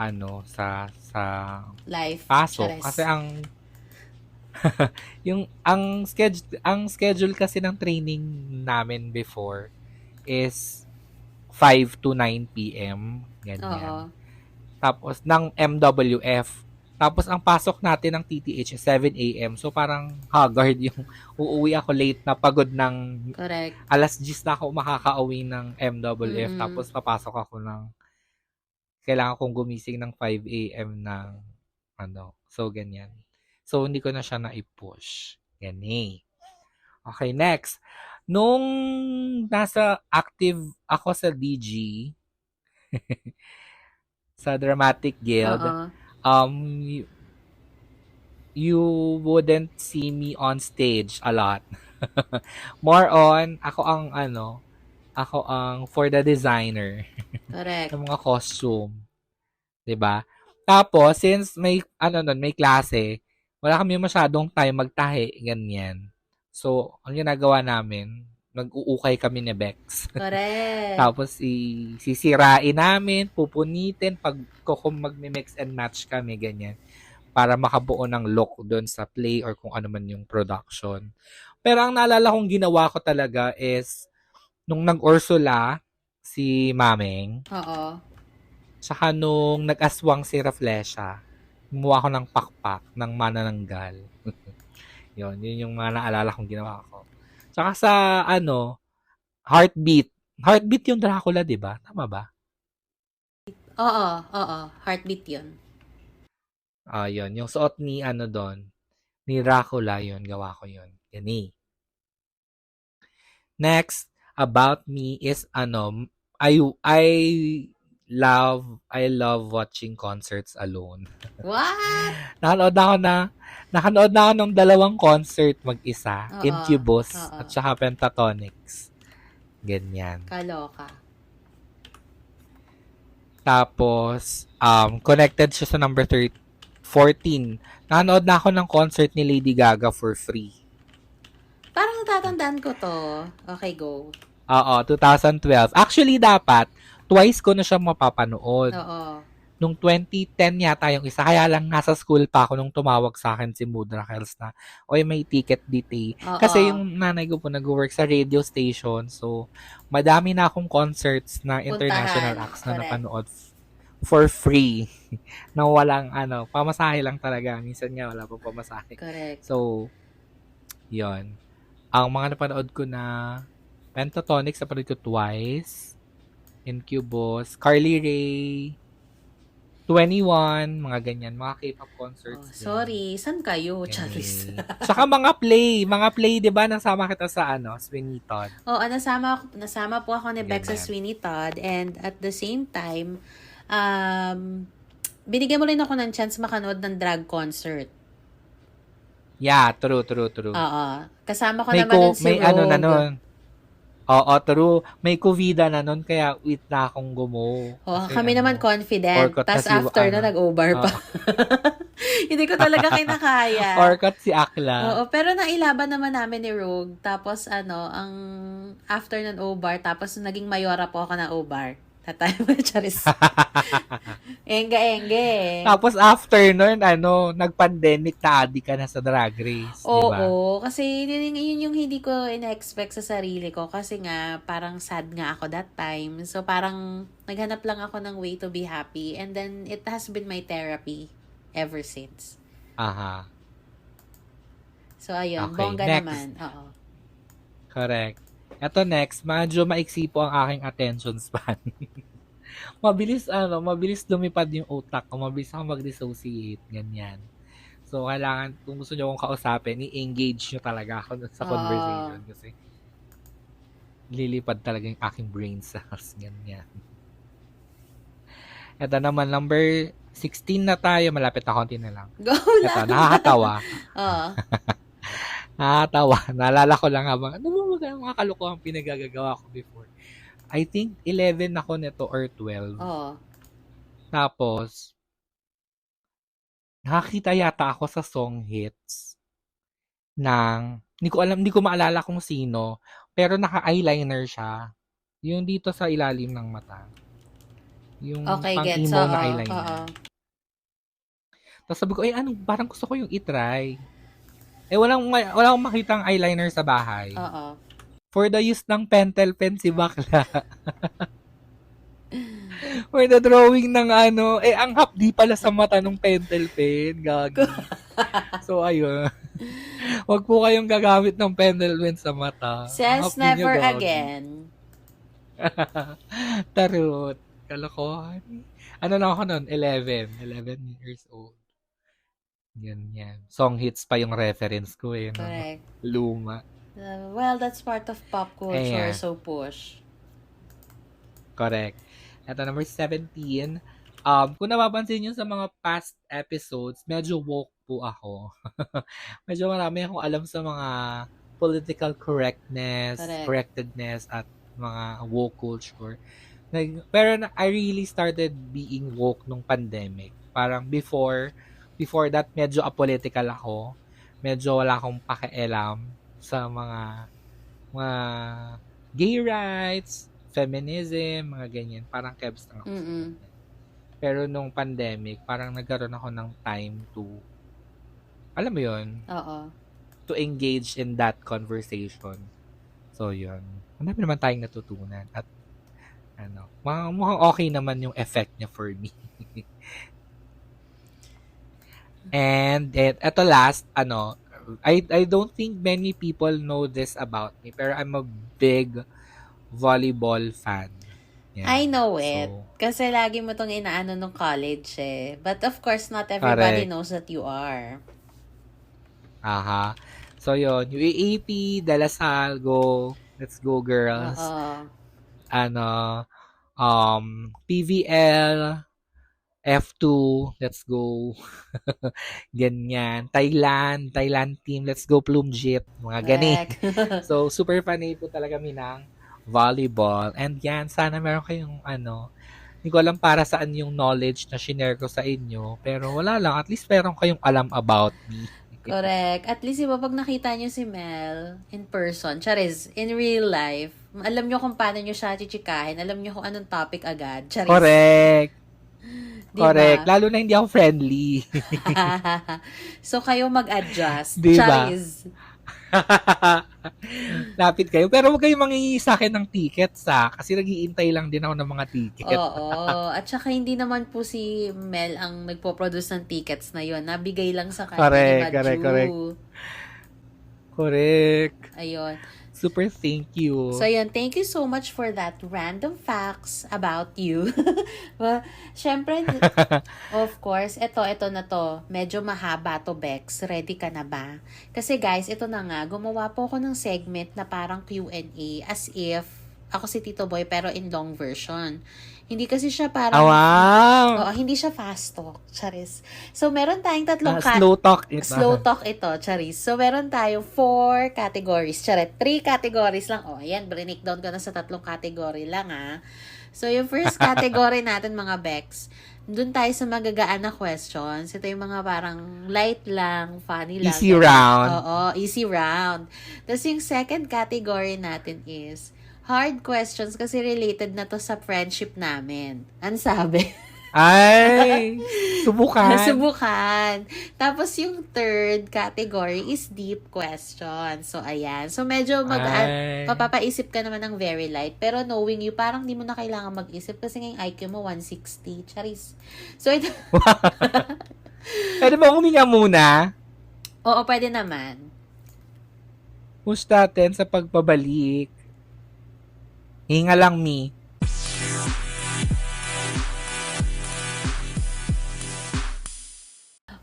Life. pasok. Kasi Chares. ang schedule kasi ng training namin before is 5 to 9 p.m. Ganyan. Oo. Tapos ng MWF. Tapos ang pasok natin ng TTH is 7 a.m. So parang haggard yung uuwi ako late na pagod ng Correct. alas 10 na ako makakauwi ng MWF. Mm-mm. Tapos papasok ako kailangan kong gumising ng 5 a.m. ng So ganyan. So hindi ko na siya na-push. Yan. Okay, next. Nung nasa active ako sa DG, sa Dramatic Guild, Oo. you wouldn't see me on stage a lot. More on, ako ang for the designer Correct. ng mga costume. 'Di ba? Tapos, since may klase, wala kami masyadong time magtahi, ganyan. So, ang ginagawa namin, nag-uukay kami ni Bex. Correct. Tapos, sisirain namin, pupunitin, kung magmi-mix and match kami, ganyan. Para makabuo ng look doon sa play or kung ano man yung production. Pero ang naalala kong ginawa ko talaga is, nung nag-Ursula, si Mameng, Oo. tsaka nung nag-aswang si Raflesha, gumawa ko ng pakpak ng manananggal. Yun yung mga naalala kong ginawa ko. Tsaka sa, Heartbeat. Heartbeat yung Dracula, di ba? Tama ba? Oo. Oo. Heartbeat yun. Yun. Yung suot ni, doon, ni Dracula, yun. Gawa ko yun. Yan. Next, about me is, I love watching concerts alone. What? Nakanood na ako ng 2 concert mag-isa, Oo. Incubus Oo. at saka Pentatonix. Ganyan. Kaloka. Tapos, connected siya sa number 14. Nakanood na ako ng concert ni Lady Gaga for free. Parang natatandaan ko to. Okay, go. Oo, 2012. Actually, dapat, twice ko na siya mapapanood. Oo. Nung 2010 yata yung isa. Kaya lang nasa school pa ako nung tumawag sa akin si Mudra Kels na, oy, may ticket dito. Oo. Kasi yung nanay ko po nag-work sa radio station. So, madami na akong concerts na international Puntahan. acts na Correct. napanood for free. Na walang pamasahe lang talaga. Minsan nga wala pa pamasahe. Correct. So, yon. Ang mga napanood ko na Pentatonix, napanood ko twice. Incubus, Carly Rae, 21, mga ganyan, mga K-pop concerts. Sorry, saan kayo, Ganyan. Charis? Tsaka mga play, 'di ba? Nasama kita sa Sweeney Todd. Oo, nasama po ako ni Bex sa Ganyan. Sweeney Todd, and at the same time, binigyan mo rin ako ng chance makanood ng drag concert. Yeah, true. Oo. Kasama ko May naman nun si may ano na Rogue. nun. Oo, true. May COVID na nun, kaya wait na akong gumo. Oo, Kasi kami naman confident. Orkot Tapos na si, after na, nag-over pa. Oo. Hindi ko talaga kinakaya. Orkot si Akla. Oo, pero nailaban naman namin ni Rogue. Tapos ang after ng O-Bar, tapos naging mayora po ako ng O-Bar. Tatay mo, charis. Enga-enge. Tapos after nun, nag-pandemic na addict ka na sa Drag Race, di ba? Oo, kasi yun yung hindi ko ina-expect sa sarili ko. Kasi nga, parang sad nga ako that time. So, parang naghanap lang ako ng way to be happy. And then, it has been my therapy ever since. Aha. So, ayun. Okay, Bongga next. naman. Oo. Correct. Ito next, medyo maiksi po ang aking attention span. mabilis lumipad yung utak ko, mabilis ako mag-dissociate, ganyan. So, kailangan, kung gusto nyo akong kausapin, i-engage nyo talaga ako dun sa conversation kasi lilipad talaga yung aking brain cells, ganyan. Ito naman, number 16 na tayo, malapit na konti na lang. Go Ito, lang. nakakatawa. Oo. Nakakatawa. Naalala ko lang habang, ano mga kalokohang pinagagagawa ko before. I think 11 ako nito or 12. Oo. Tapos, nakakita yata ako sa song hits ng, hindi ko maalala kung sino, pero naka-eyeliner siya. Yung dito sa ilalim ng mata. Yung Okay, gets. pang-emo Oo. na eyeliner. Oo. Tapos sabi ko, parang gusto ko yung itry. Wala akong makitang eyeliner sa bahay. Oo. For the use ng pentel pen si bakla. For the drawing ng ang hapdi pala sa mata ng pentel pen. Gagi. So, ayun. Huwag po kayong gagamit ng pentel pen sa mata. Says Hapdi never nyo, gagi. again. Tarot. Kalokohan. Ano na ako nun? 11 years old. Yan. Song hits pa yung reference ko eh. No? Correct. Luma. Well, that's part of pop culture, Ayan. so push. Correct. Ito, number 17. Kung napapansin nyo sa mga past episodes, medyo woke po ako. Medyo marami akong alam sa mga political correctness, Correct. correctedness, at mga woke culture. Pero I really started being woke nung pandemic. Parang before that, medyo apolitical ako. Medyo wala akong pakialam sa mga gay rights, feminism, mga ganyan. Parang kebs lang ako. Mm-mm. Pero nung pandemic, parang nagkaroon ako ng time to, alam mo yun, Oo. to engage in that conversation. So, yun. Marami naman tayong natutunan. At, mukhang okay naman yung effect niya for me. And eto last, I don't think many people know this about me, pero I'm a big volleyball fan. Yan. I know it. So, Kasi lagi mo tong inaano nung college eh. But of course, not everybody Correct. knows that you are. aha. So, yun. UAAP, Dalasal, go. Let's go, girls. Oo. PVL, F2, let's go. Ganyan. Thailand team, let's go Plumjit. Mga gani. Correct. So, super fanay po talaga kami ng volleyball. And yan, sana meron kayong hindi ko alam para saan yung knowledge na shinare ko sa inyo. Pero wala lang, at least meron kayong alam about me. Correct. At least iba pag nakita nyo si Mel in person, charis, in real life, alam nyo kung paano nyo siya chichikahin, alam nyo kung anong topic agad. Charis. Correct. Diba? Correct. Lalo na hindi ako friendly. So, kayo mag-adjust. Diba? Charis. Lapit kayo. Pero huwag kayong mangingi sa akin ng tickets kasi nag-iintay lang din ako ng mga tickets. Oo. At saka hindi naman po si Mel ang nagpo-produce ng tickets na yon. Nabigay lang sa kanya Correct, ni Madju. Correct. Ayun. Super thank you. So, yun. Thank you so much for that random facts about you. Well, syempre, of course, ito na to. Medyo mahaba to, Bex. Ready ka na ba? Kasi guys, ito na nga. Gumawa po ako ng segment na parang Q&A as if Ako si Tito Boy, pero in long version. Hindi kasi siya Ah, parang, wow! oo, hindi siya fast talk, charis. So, meron tayong tatlong Slow talk ito. slow talk ito, charis. So, meron tayong 4 categories. Charet, 3 categories lang. O, ayan, breakdown ko na sa tatlong category lang, ha. So, yung first category natin, mga Bex, dun tayo sa magagaan na questions. Ito yung mga parang light lang, funny lang. Easy round. Oo, easy round. Tapos yung second category natin is hard questions kasi related na to sa friendship namin. Ano sabi? Ay! Subukan. Nasubukan. Tapos yung third category is deep questions. So, ayan. So, medyo Ay. mapapaisip ka naman ng very light. Pero knowing you, parang di mo na kailangan mag-isip kasi ngayong IQ mo 160. Charis. So, ito. Pwede ba huminga muna? Oo, pwede naman. Push natin sa pagpabalik. Hinga lang, Mi.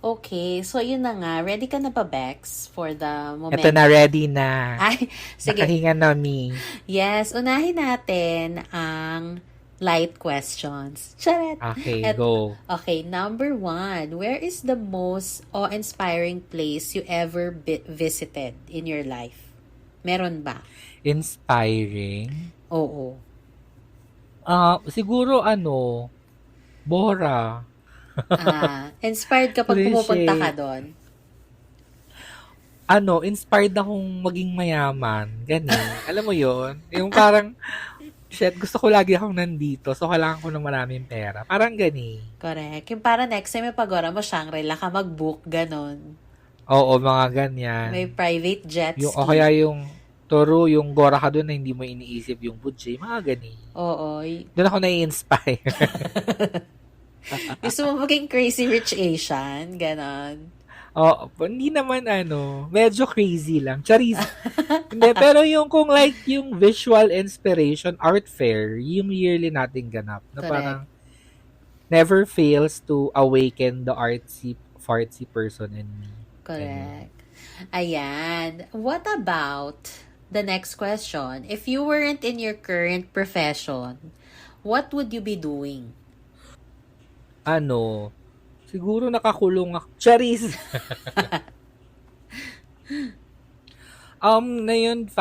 Okay, so yun na nga. Ready ka na ba, Bex, for the moment? Ito na, ready na. Ay, sige. Nakahinga na, Mi. Yes, unahin natin ang light questions. Charet! Okay, go. Okay, number 1. Where is the most awe-inspiring place you ever visited in your life? Meron ba? Inspiring. Oo. Siguro Bora. Inspired kapag Cliche. pumupunta ka doon? Inspired akong maging mayaman. Ganun. Alam mo yon. Yung parang, shit, gusto ko lagi akong nandito. So, kailangan ko ng maraming pera. Parang gani. Correct. Yung para next time may pagora mo, Shangri-La ka mag-book, ganon. Oo, mga ganyan. May private jet ski. O kaya yung toro, yung gora ka doon na hindi mo iniisip yung budget. Mga gani. Oo. Doon ako nai-inspire. Gusto mo maging crazy rich Asian? Ganon. Hindi naman medyo crazy lang. Charis. Hindi, pero yung kung like yung visual inspiration, art fair, yung yearly nating ganap, na Correct. parang never fails to awaken the fartsy person in me. Correct. Ayan. What about the next question? If you weren't in your current profession, what would you be doing? Siguro nakakulong ako. Charis! Ngayon,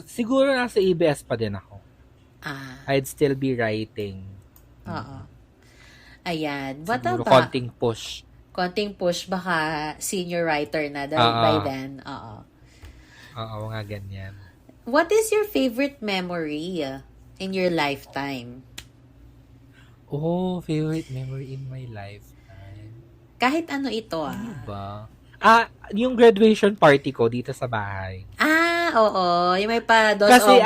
siguro nasa ABS pa din ako. I'd still be writing. Oo. Ayan. What Siguro about? konting push. Baka senior writer na by then. Oo. Oo, nga ganyan. What is your favorite memory in your lifetime? Favorite memory in my lifetime. Kahit ano ito Ano ba? Yung graduation party ko dito sa bahay. Oo. Yung may pa dos Kasi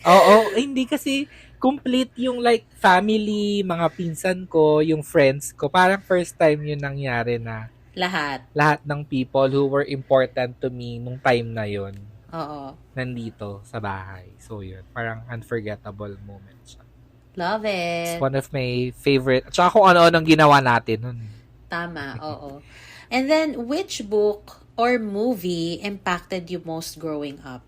of hindi kasi complete yung like family, mga pinsan ko, yung friends ko. Parang first time yun nangyari na lahat ng people who were important to me nung time na yun. Oo. Nandito sa bahay. So yun, parang unforgettable moment siya. Love it. It's one of my favorite. Tsaka kung ano-anong ginawa natin nun. Tama, oo. And then, which book or movie impacted you most growing up?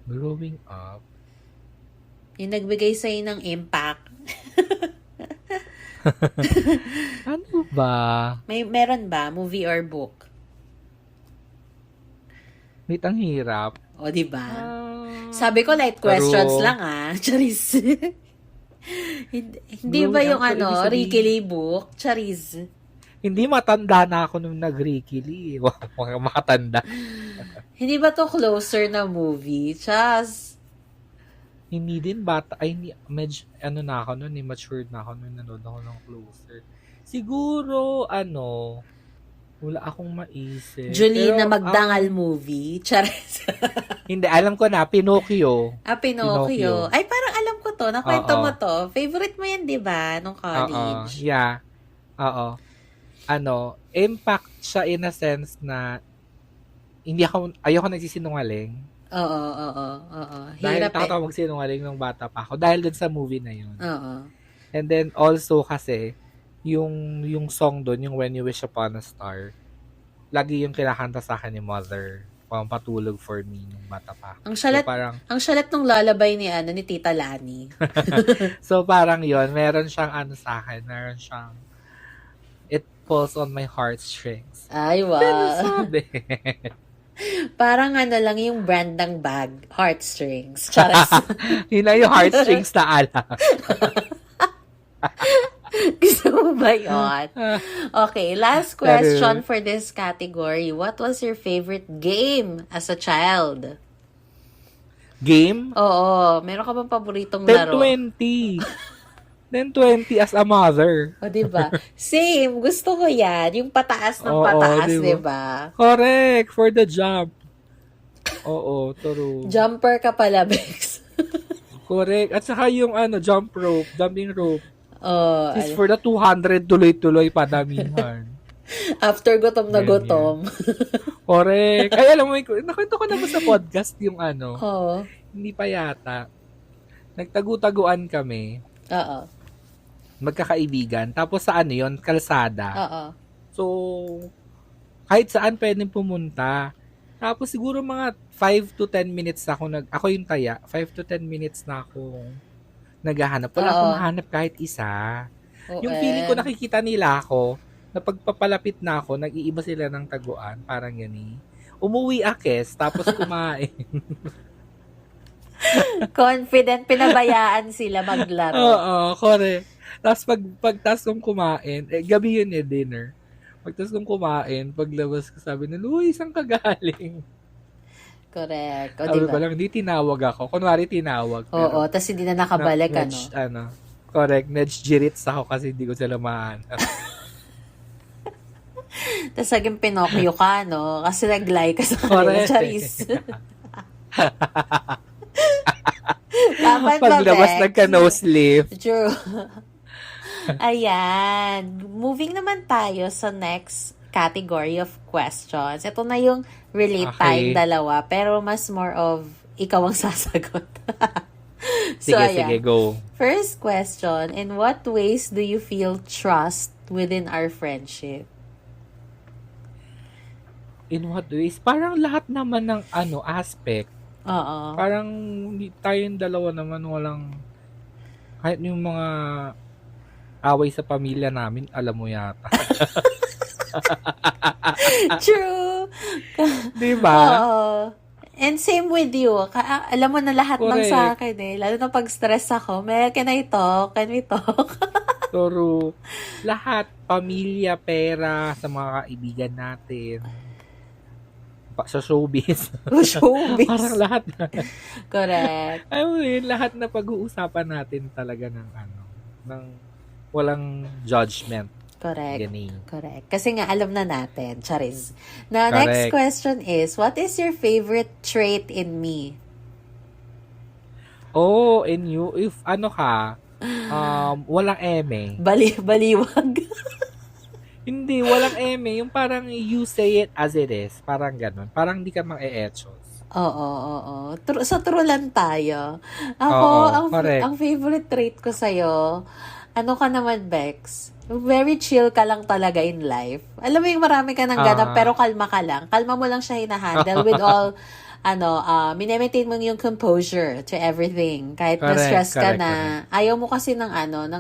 Growing up? Yung nagbigay sa'yo ng impact. Ano ba? Meron ba? Movie or book? Wait, ang hirap. O, di ba? Sabi ko, light questions lang, Charis. hindi ba yung Ricky Lee book? Charis. Hindi, matanda na ako nung nag-Ricky Lee. Makatanda. Hindi ba to closer na movie? Chas. Hindi din bata. Ay, hindi. Medyo, na ako nun, matured na ako nung nanood ako ng Closer. Siguro, wala akong maisip. Julie Pero, na Magdangal movie. Charis. Hindi, alam ko na, Pinocchio. Pinocchio. Ay, parang alam ko to. Nakwento mo to. Favorite mo yan, di ba? Nung college. Yeah. Oo. Impact siya in a sense na ayoko nagsisinungaling. Oo. Dahil Hirap takot ako magsinungaling nung bata pa ako. Dahil dun sa movie na yun. Oo. And then also kasi, yung song dun, yung When You Wish Upon a Star, lagi yung kinakanta sa akin ni Mother. pampatulog for me nung bata pa ako. Ang salat, So parang ang salat nung lalabay ni Tita Lani. yon, meron siyang ano sa akin, meron siyang it pulls on my heartstrings. Ay, Pero wow. sabi, Parang lang yung brand ng bag, heartstrings. Charas. yun na yung heartstrings na alam. Gusto mo ba yun? Okay, last question for this category. What was your favorite game as a child? Game? Oo, meron ka bang paboritong laro? 10-20. 10-20 as a mother. O, diba? Same, gusto ko yan. Yung pataas ng Oo, pataas, diba? diba? Correct, for the jump. Oo, true. Jumper ka pala, Bex. Correct. At saka yung jump rope, jumping rope. Oh, Is for the 200 tuloy-tuloy padamihan. after gutom na Ganyan. gutom. Correct. Ay, alam mo, nakwento ko na ba sa podcast yung Oo. hindi pa yata. Nagtagu-taguan kami, Oo. magkakaibigan. Tapos sa yon kalsada. Oo. So, kahit saan pwedeng pumunta. Tapos siguro mga 5 to 10 minutes ako yung taya, 5 to 10 minutes na ako naghahanap. Wala akong mahanap kahit isa. Yung feeling ko nakikita nila ako, na pagpapalapit na ako, nag-iiba sila ng taguan, parang gani. Umuwi akes, tapos kumain. Confident, pinabayaan sila maglaro. Oo, correct. Tapos pagtas kong kumain, gabi yun dinner. Pagtas kong kumain, paglabas ko sabi nila, uy, saan ka galing? Correct. O, Sabi diba? ko lang, hindi tinawag ako. Kunwari tinawag. Oo, tas hindi na nakabalik, Correct. Nedge-jirits ako kasi hindi ko sila mahanap. Tas naging Pinocchio ka, no? Kasi nag-lie ka sa kanila, Correct. Charis. Dapat ba, Paglabas Bex? nagka-nose lift. True. Ayan. Moving naman tayo sa next category of questions. Ito na yung relate tayong dalawa, pero mas more of ikaw ang sasagot. Sige, go. First question, in what ways do you feel trust within our friendship? In what ways? Parang lahat naman ng aspect. Oo. Parang tayong dalawa naman walang kahit yung mga away sa pamilya namin, alam mo yata. True. Diba? Oo. And same with you. Alam mo na lahat ng Correct. sa akin eh. Lalo na pag stress ako, can I talk? Can we talk? Pero lahat, pamilya, pera, sa mga kaibigan natin, sa showbiz. Showbiz. Parang lahat na. Correct. I mean, lahat na pag-uusapan natin talaga ng walang judgment. Correct. Ganun. Correct. Kasi nga, alam na natin. Charis. Now, Correct. next question is, what is your favorite trait in me? Oh, and you, if walang eme. Baliwag. Hindi, walang eme. Yung parang you say it as it is. Parang ganun. Parang di ka mang-e-etchos. Oo. Sa true lang tayo. Ako, Oo, correct. ang favorite trait ko sa'yo, ano ka naman, Bex? Very chill ka lang talaga in life. Alam mo yung marami ka ng ganap, pero kalma ka lang. Kalma mo lang siya hinahandle with all, minemaintain mo yung composure to everything. Kahit na-stress ka na. Ayaw mo kasi ng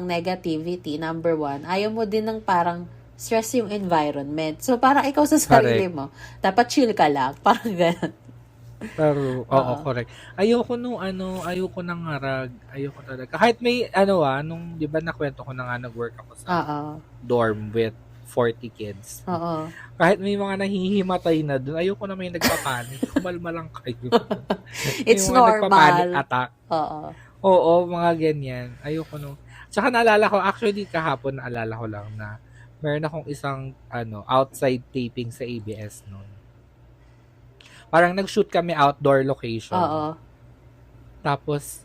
negativity, number one. Ayaw mo din ng parang stress yung environment. So, parang ikaw sa sarili mo, dapat chill ka lang. Parang gano'n. Pero, oo, correct. Ayoko ayoko ng harag. Ayoko talaga. Kahit may, nung, di ba nakwento ko na nga, nag-work ako sa dorm with 40 kids. Oo. Kahit may mga nahihimatay na dun, ayoko na may nagpapanik. Kumalma lang kayo. It's may mga normal. nagpapanik attack. Oo. Oo, mga ganyan. Ayoko nung. Tsaka naalala ko, actually kahapon naalala ko lang na meron akong isang outside taping sa ABS noon. Parang nag-shoot kami outdoor location. Oo. Tapos,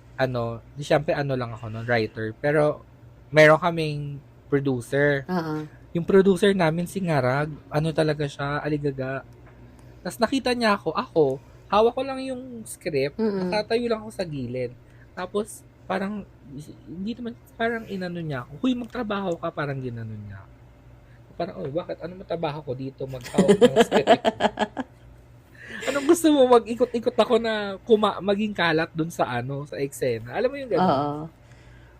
syempre lang ako noon, writer. Pero, meron kaming producer. Oo. Yung producer namin, si Ngarag, talaga siya, aligaga. Tapos nakita niya ako, hawak ko lang yung script, nakatayo lang ako sa gilid. Tapos, parang, hindi naman, parang inano niya ako, huy, magtrabaho ka, parang ginanon niya ako. Parang, bakit? Ano matrabaho ko dito? Maghawak ng script. Anong gusto mo? Mag-ikot-ikot ako na maging kalat dun sa sa eksena. Alam mo yung gano'n? Oo.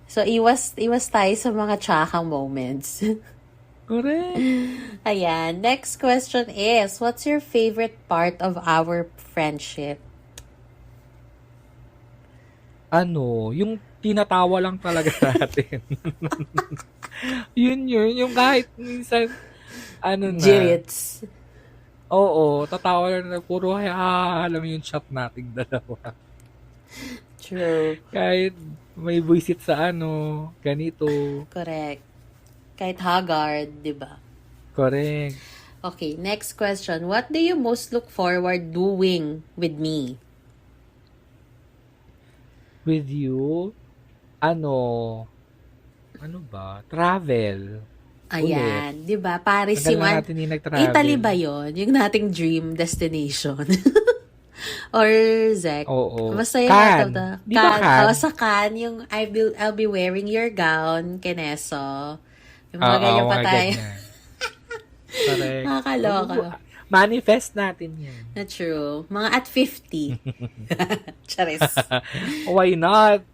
So, iwas tayo sa mga tsakang moments. Correct. Ayan. Next question is, what's your favorite part of our friendship? Yung tinatawa lang talaga natin. yun. Yung kahit minsan, na. Jirits. Oo, tatawa lang na puro alam mo yung chat nating dalawa. True. Kahit may buisit sa ganito. Correct. Kahit haggard, di ba? Correct. Okay, next question. What do you most look forward doing with me? With you, ano ba? Travel. Ayan, di ba? Paris Tagal yung na natin yung nag-travel. Italy ba yun? Yung nating dream destination? Or Zek? Oo. Basta yung Cannes. Di ba Cannes? Oh, sa Cannes, yung I'll be wearing your gown, Keneso. Yung mga ganyan pa tayo. Correct. Nakakaloka. Manifest natin yan. Na true. Mga at 50. Charis. Why not?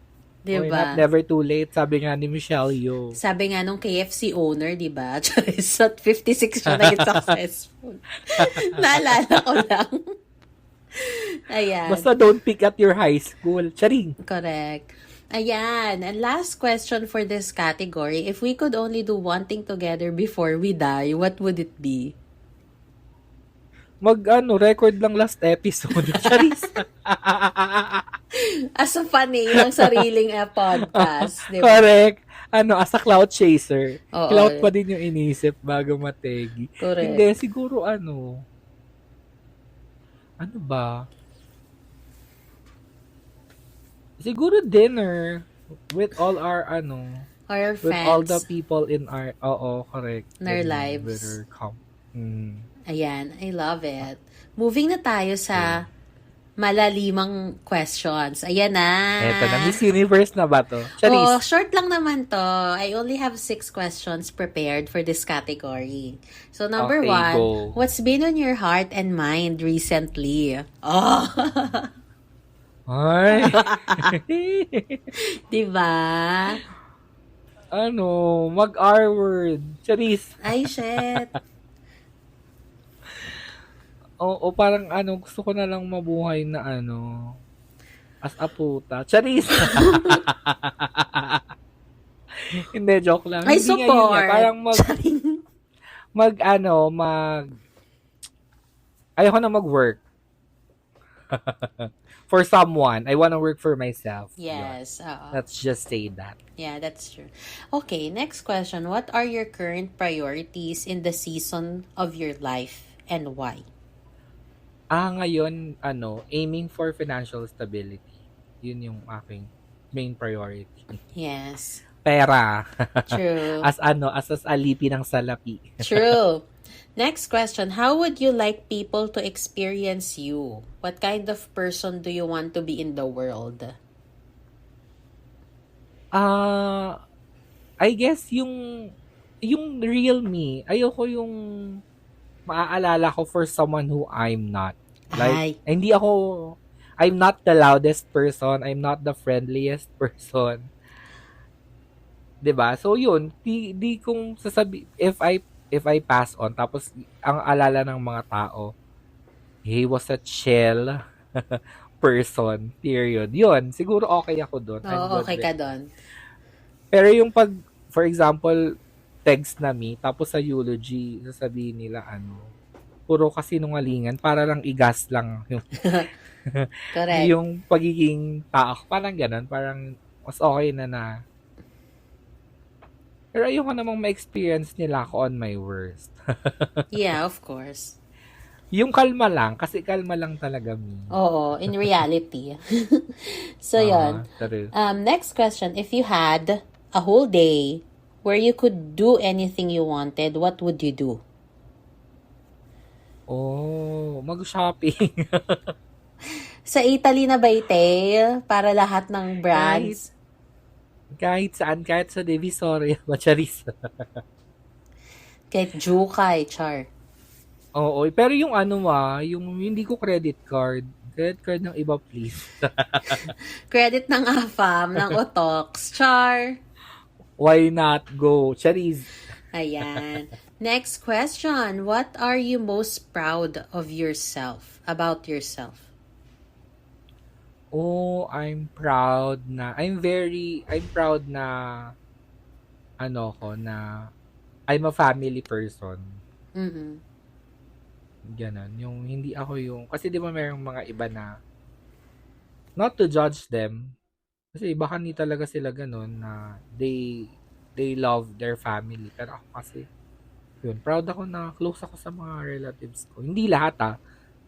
Diba? Why not? Never too late. Sabi nga ni Michelle Yeoh. Sabi nga nung KFC owner, di ba? Charis, at 56 siya naging successful. Naalala ko lang. Ayan. Basta don't pick at your high school. Charing. Correct. Ayan. And last question for this category. If we could only do one thing together before we die, what would it be? Record lang last episode. Charis. As a funny, yung sariling podcast. Di ba? Correct. As a cloud chaser. Oo. Cloud pa din yung inisip bago mategi. Correct. Hindi, siguro ano ba? Siguro dinner with all our Our with all the friends. people in our correct. In our Dinner lives. with our Ayan, I love it. Moving na tayo sa malalimang questions. Ayan na. Eto na, Miss Universe na ba to? Charis. Oh, short lang naman to. I only have 6 questions prepared for this category. So, number Okay, 1, go. what's been on your heart and mind recently? Oh! Ay. Diba? Mag-R word. Charis. Ay, shit. O parang gusto ko na lang mabuhay na as a puta. Charis! Hindi, joke lang. I Hindi nga yun support. nga. Parang ayoko na mag-work. For someone. I wanna work for myself. Yes. Yun. Let's just say that. Yeah, that's true. Okay, next question. What are your current priorities in the season of your life and why? Ngayon, aiming for financial stability. Yun yung aking main priority. Yes. Pera. True. as alipi ng salapi. True. Next question. How would you like people to experience you? What kind of person do you want to be in the world? I guess yung real me, ayoko yung maaalala ko for someone who I'm not. Like, I'm not the loudest person, I'm not the friendliest person. 'Di ba? So yun, di kung if I pass on tapos ang alala ng mga tao, he was a chill person, period. Yun, siguro okay ako doon. Oo, okay ka doon. Pero yung for example, text na me, tapos sa eulogy, sasabihin nila puro kasinungalingan, para lang igas lang yung, Correct. yung pagiging tao. Parang ganun, parang mas okay na. Pero ayoko namang ma-experience nila ako on my worst. Yeah, of course. Yung kalma lang, kasi kalma lang talaga me. Oo, in reality. So, yun. True. Next question. If you had a whole day where you could do anything you wanted, what would you do? Mag-shopping. Sa Italy na ba ite? Para lahat ng brands? Kahit saan, kahit sa Divisoria, Charis. Kahit Jukay, char. Oo, pero yung yung hindi ko credit card. Credit card ng iba, please. Credit ng AFAM, ng Otox. Char! Why not go? Charis. Ayan. Next question. What are you most proud of yourself? About yourself? Oh, I'm proud na, na I'm a family person. Mm-mm. Ganon. Yung hindi ako kasi di ba mayroong mga iba na, not to judge them, kasi baka hindi talaga sila ganon na they love their family. Pero ako kasi, yun, proud ako na close ako sa mga relatives ko. Hindi lahat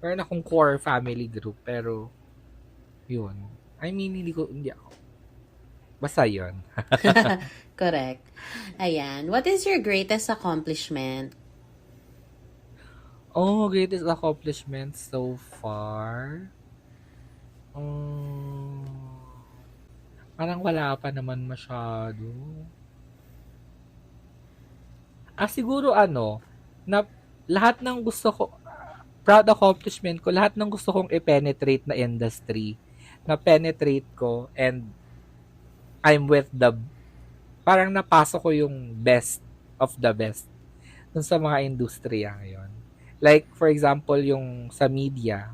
meron akong core family group, pero yun. I mean, hindi ako. Basta yun. Correct. Ayan. What is your greatest accomplishment? Greatest accomplishment so far? Um, Parang wala pa naman masyado. Siguro na lahat ng gusto ko, proud accomplishment ko, lahat ng gusto kong i-penetrate na industry, na penetrate ko, and I'm with parang napasok ko yung best of the best dun sa mga industriya ngayon. Like, for example, yung sa media.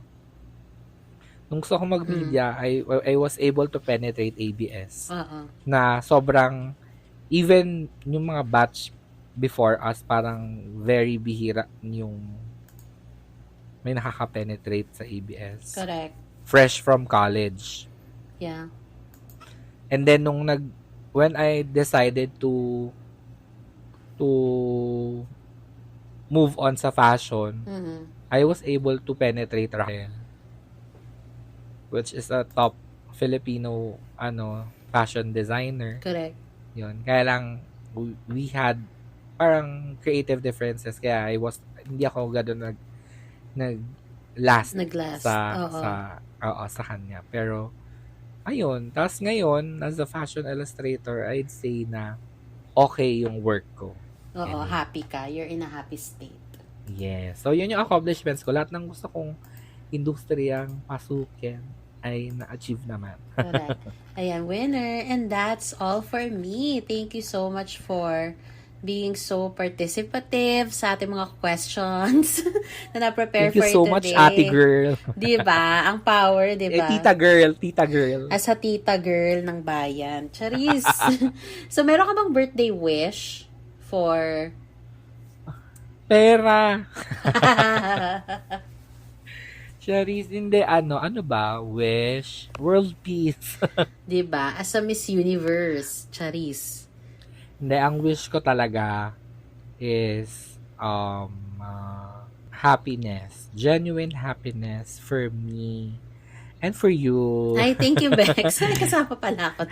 Nung gusto ko mag-media, I was able to penetrate ABS. Oo. Na sobrang, even yung mga batch before us, parang very bihira yung may nakaka-penetrate sa ABS. Correct. Fresh from college. Yeah. And then when I decided to move on sa fashion, Mm-hmm. I was able to penetrate Raquel, which is a top Filipino fashion designer. Correct. Yun. Kaya lang we had parang creative differences, kaya hindi ako gano'n nag-last Nag-last. sa kanya. Pero ayun, tapos ngayon as a fashion illustrator, I'd say na okay yung work ko. Oo, Anyway. happy ka. You're in a happy state. Yes. So yun yung accomplishments ko. Lahat ng gusto kong industriyang pasukin ay na-achieve naman. Correct. Ayan, winner. And that's all for me. Thank you so much for being so participative sa ating mga questions na na-prepare Thank you for so today. much, ate girl. Diba? Ang power, diba? Tita girl. As a tita girl ng bayan. Charis. So, meron ka bang birthday wish for... Pera. Charis, hindi, ano ba? Wish. World peace. Diba? As a Miss Universe. Charis. Hindi, ang wish ko talaga is happiness. Genuine happiness for me and for you. Ay, thank you, Bex. Ay, kasama pala ako.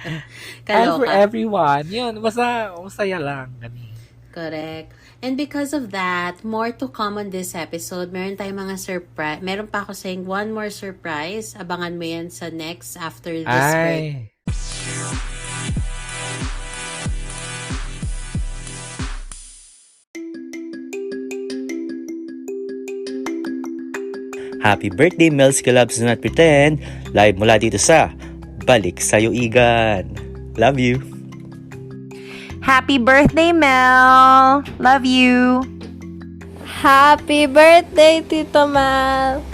And for Kaloka. everyone. Yun, basta masaya lang. Ganun. Correct. And because of that, more to come on this episode. Meron tayong mga surprise. Meron pa ako saying one more surprise. Abangan mo yan sa next after this break. Happy birthday, Mel's Collabs Do Not Pretend! Live mula dito sa Balik Sa'yo Igan. Love you! Happy birthday, Mel! Love you! Happy birthday, Tito Mel!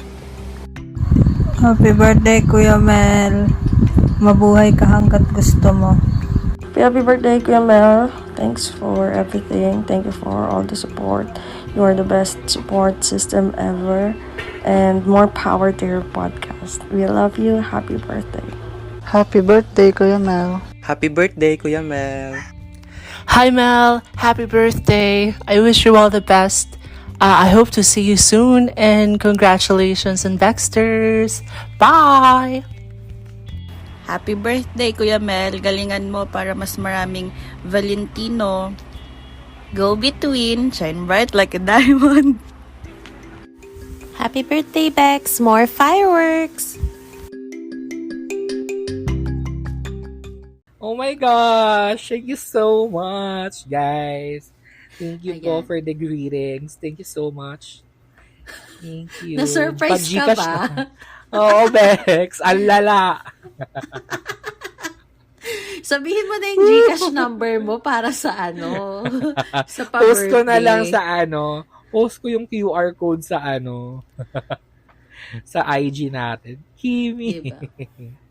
Happy birthday, Kuya Mel. Mabuhay ka hanggat gusto mo. Happy birthday, Kuya Mel. Thanks for everything. Thank you for all the support. You are the best support system ever. And more power to your podcast. We love you. Happy birthday. Happy birthday, Kuya Mel. Happy birthday, Kuya Mel! Hi Mel, happy birthday. I wish you all the best. I hope to see you soon and congratulations on Baxter's. Bye! Happy birthday, Kuya Mel. Galingan mo para mas maraming Valentino. Go between, shine bright like a diamond. Happy birthday, Bex. More fireworks. Oh my gosh! Thank you so much, guys. Thank you po Ayan. for the greetings. Thank you so much. Thank you. Na-surprise ka Pag-Gcash ba? na. Oo, Bex. Ang lala. Sabihin mo na yung Gcash number mo para sa sa pa-birthday. Post ko na lang sa post ko yung QR code sa sa IG natin. Kimi. Diba?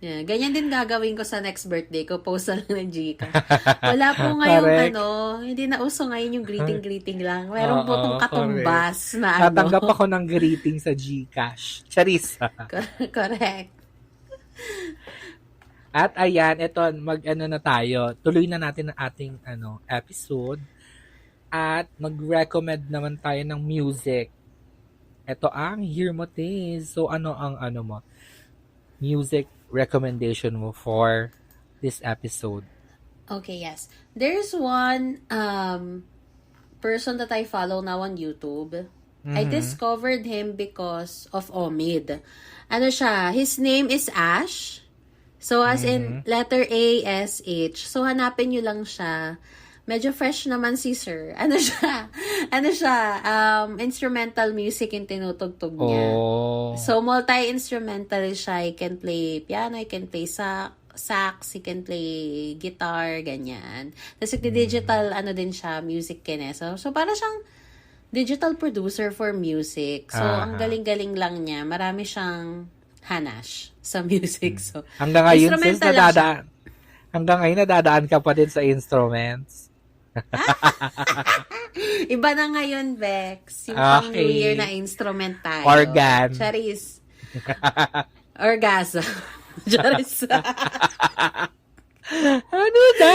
Yeah, ganyan din gagawin ko sa next birthday ko. Post na lang ng Gcash. Wala po ngayong Correct. hindi na uso ngayon yung greeting lang. Meron po Oo, itong katumbas na Tatanggap ako ng greeting sa Gcash. Charis. Correct. At ayan, ito, na tayo. Tuloy na natin ang ating episode. At mag-recommend naman tayo ng music. Ito ang Hear Mo Tis. So, ano ang mo? Music recommendation mo for this episode? Okay, yes. There's one person that I follow now on YouTube. I discovered him because of Omid. Ano siya? His name is Ash. So, as in, letter A-S-H. So, hanapin nyo lang siya. Medyo fresh naman si Sir. Ano siya? Instrumental music yung tinutugtog niya. Oh. So, multi-instrumental siya. He can play piano, he can play sax, he can play guitar, ganyan. Tapos, digital, din siya, music kineso. So, para siyang digital producer for music. So, ang galing-galing lang niya. Marami siyang hanash sa music. So, hanggang ngayon, instrumental lang siya. Hanggang ngayon, nadadaan ka pa din sa instruments. Iba na ngayon, Bex. Yung pang New Year na instrument tayo. Organ. Charis. Orgasm. Charis. Ano na?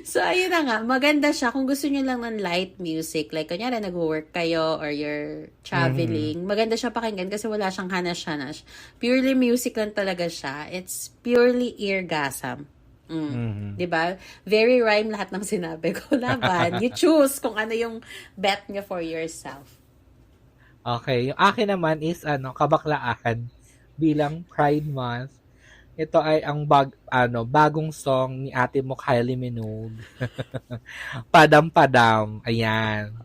So, ayun na nga. Maganda siya. Kung gusto nyo lang ng light music, like, kunyari, nag-work kayo or you're traveling, maganda siya pakinggan kasi wala siyang hanash-hanash. Purely music lang talaga siya. It's purely eargasm. Diba? Very rhyme lahat ng sinabi ko. Laban. You choose kung ano yung bet nyo for yourself. Okay. Yung akin naman is, kabaklaan bilang Pride Month. Ito ay ang bagong song ni ate mo Kylie Minogue. Padam Padam. Ayan.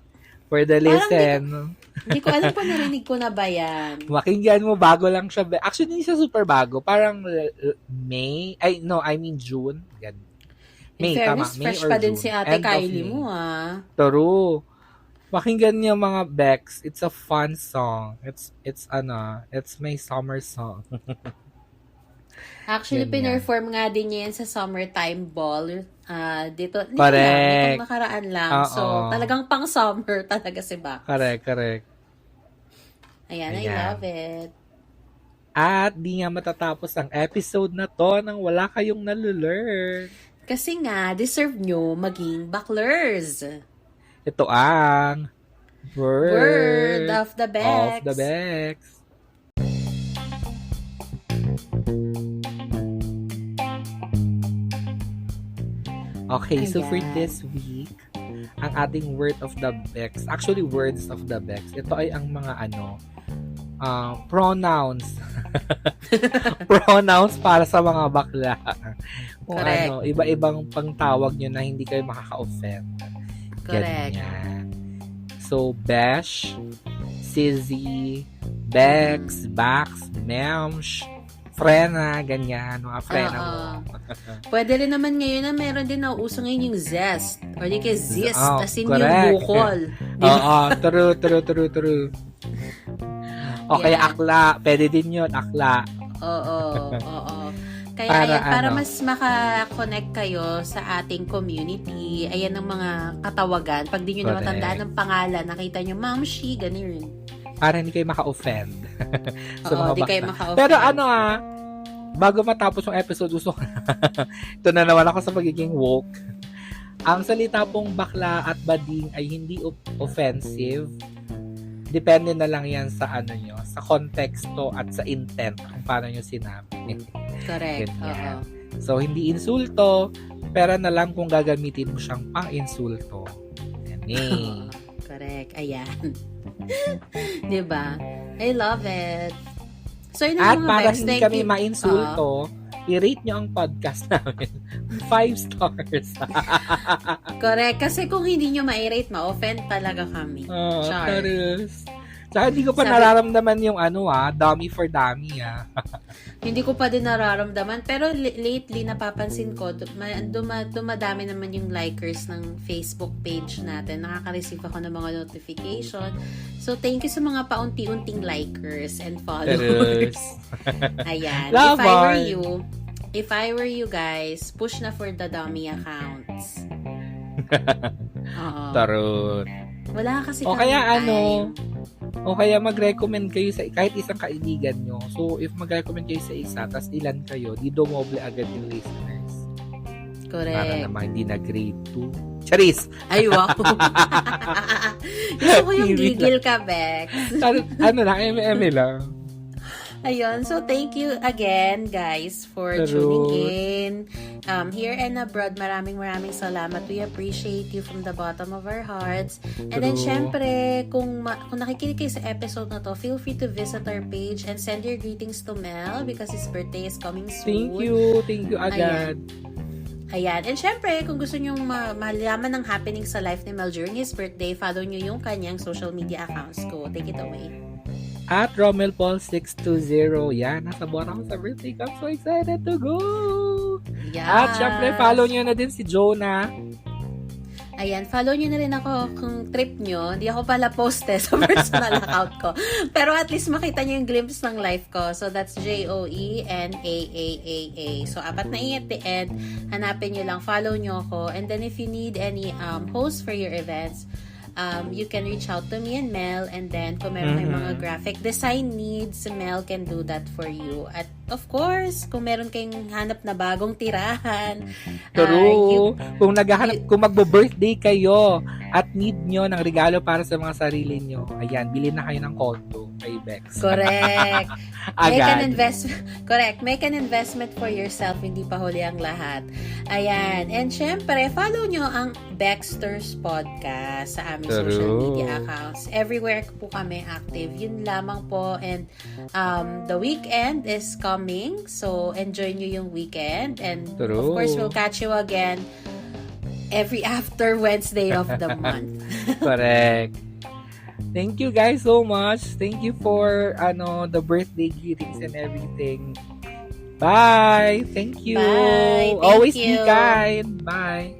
For the listen. Hindi ko alam kung narinig ko na ba yan. Makinggan mo, bago lang siya. Actually, hindi siya super bago. Parang June. Yan. May, In fairness, May fresh or pa din June. si ate End of Kylie May. mo, True. Pakinggan niyo mga Bex. It's a fun song. It's my summer song. Actually, Ganyan. pinerform nga din niya yan sa summertime ball. Dito Correct. lang, itong nakaraan lang. Oo. So, talagang pang summer talaga si Bak. Correct. Ayan, I Ayan. love it. At di nga matatapos ang episode na to nang wala kayong nalulearn. Kasi nga, deserve nyo maging baklers. Ito ang Word of the Bex. Of the Bex. Okay, so for Ayan. this week, ang ating word of the Bex, actually words of the Bex, ito ay ang mga pronouns. Pronouns para sa mga bakla. Kung Correct. iba-ibang pangtawag nyo na hindi kayo makaka-offend. Correct. Ganyan. So, Besh, Sizzy, Bex, Bax, Memsh, Frena, ganyan, mga frena mo. Pwede rin naman ngayon na meron din nauuso ngayon yung zest. Or di kaya zist, Oh, as in correct. yung bukol. Di ba? Oo, true. O kaya Yeah. akla, pwede din yun, akla. Oo. Kaya Para para ano? mas maka-connect kayo sa ating community, ayan ang mga katawagan. Pag di nyo na Correct. matandaan ng pangalan, nakita nyo, Ma'am She, ganun. Para hindi kayo maka-offend. Oo, di kayo bakla. maka-offend. Pero bago matapos yung episode, gusto ko ito na naman ako sa pagiging woke. Ang salita pong bakla at bading ay hindi offensive. Depende na lang yan sa nyo, sa konteksto at sa intent kung paano nyo sinabi. Correct. Ganyan. Oo. So, hindi insulto, pero na lang kung gagamitin mo siyang pang-insulto. Yan eh. Correct. Ayan. Diba? I love it. So, yun At ang mga para Bex. hindi Thank kami you. ma-insulto, i-rate nyo ang podcast namin. 5 stars. Correct. Kasi kung hindi nyo ma-rate, ma-offend talaga kami. Oh, Char. Tarus. Tsaka hindi ko pa Sabi- nararamdaman yung dummy for dummy Hindi ko pa din nararamdaman. Pero lately, napapansin ko, dumadami naman yung likers ng Facebook page natin. Nakaka-receive ako ng mga notification. So, thank you sa mga paunti-unting likers and followers. Tarus. Ayan. Laban. If I were you guys, push na for the dummy accounts. Oo. Tarot. Wala kasi O kami kaya time. o kaya mag-recommend kayo sa kahit isang kaibigan nyo. So, if mag-recommend kayo sa isa, tas ilan kayo, di dumoble agad yung listeners. Para Correct. naman hindi na grade 2. Charis! Ay, wow. Gusto ko yung Hindi gigil ka, Bex. Ano lang, eme lang. Ayun. So, thank you again, guys, for Tarot. tuning in. Here and abroad, maraming salamat. We appreciate you from the bottom of our hearts. And then, True. syempre, kung nakikinig kayo sa episode na to, feel free to visit our page and send your greetings to Mel because his birthday is coming soon. Thank you agad. Ayan. And syempre, kung gusto nyo malaman ng happening sa life ni Mel during his birthday, follow nyo yung kanyang social media accounts ko. Take it away. At Romel Paul 620. Yan, nasa buwan ako sa birthday ko. I'm so excited to go! Yes. At syempre, follow nyo na din si Jonah. Ayan, follow nyo na rin ako kung trip nyo. Hindi ako pala poste sa personal account ko. Pero at least makita nyo yung glimpse ng life ko. So, that's JOENAAAA. So, 4 na E at the end. Hanapin nyo lang. Follow nyo ako. And then, if you need any host for your events, you can reach out to me and Mel. And then, kung meron kayong mga graphic design needs, Mel can do that for you. At of course, kung meron kayong hanap na bagong tirahan, True. Kung magbo-birthday kayo at need nyo ng regalo para sa mga sarili nyo, ayan, bilhin na kayo ng condo kay Bex. correct. Agad. Make an investment for yourself. Hindi pa huli ang lahat. Ayan. And syempre, follow nyo ang Baxter's Podcast sa aming social True. media accounts. Everywhere po kami active. Yun lamang po. And the weekend is coming. So, enjoy nyo yung weekend. And True. of course, we'll catch you again every after Wednesday of the month. Correct. Thank you guys so much. Thank you for the birthday greetings and everything. Bye. Thank you. Bye. Thank Always you. be kind. Bye.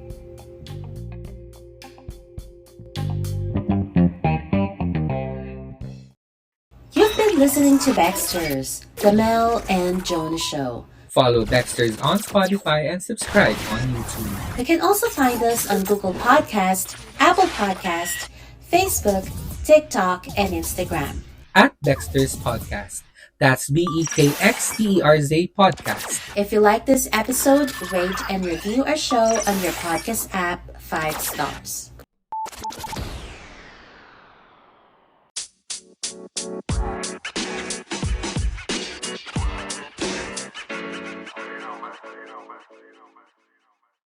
You've been listening to Baxter's, The Mel and Jonah Show. Follow Dexter's on Spotify and subscribe on YouTube. You can also find us on Google Podcast, Apple Podcast, Facebook, TikTok, and Instagram. At Dexter's Podcast. That's BEKXTERZ Podcast. If you like this episode, rate and review our show on your podcast app 5 stars.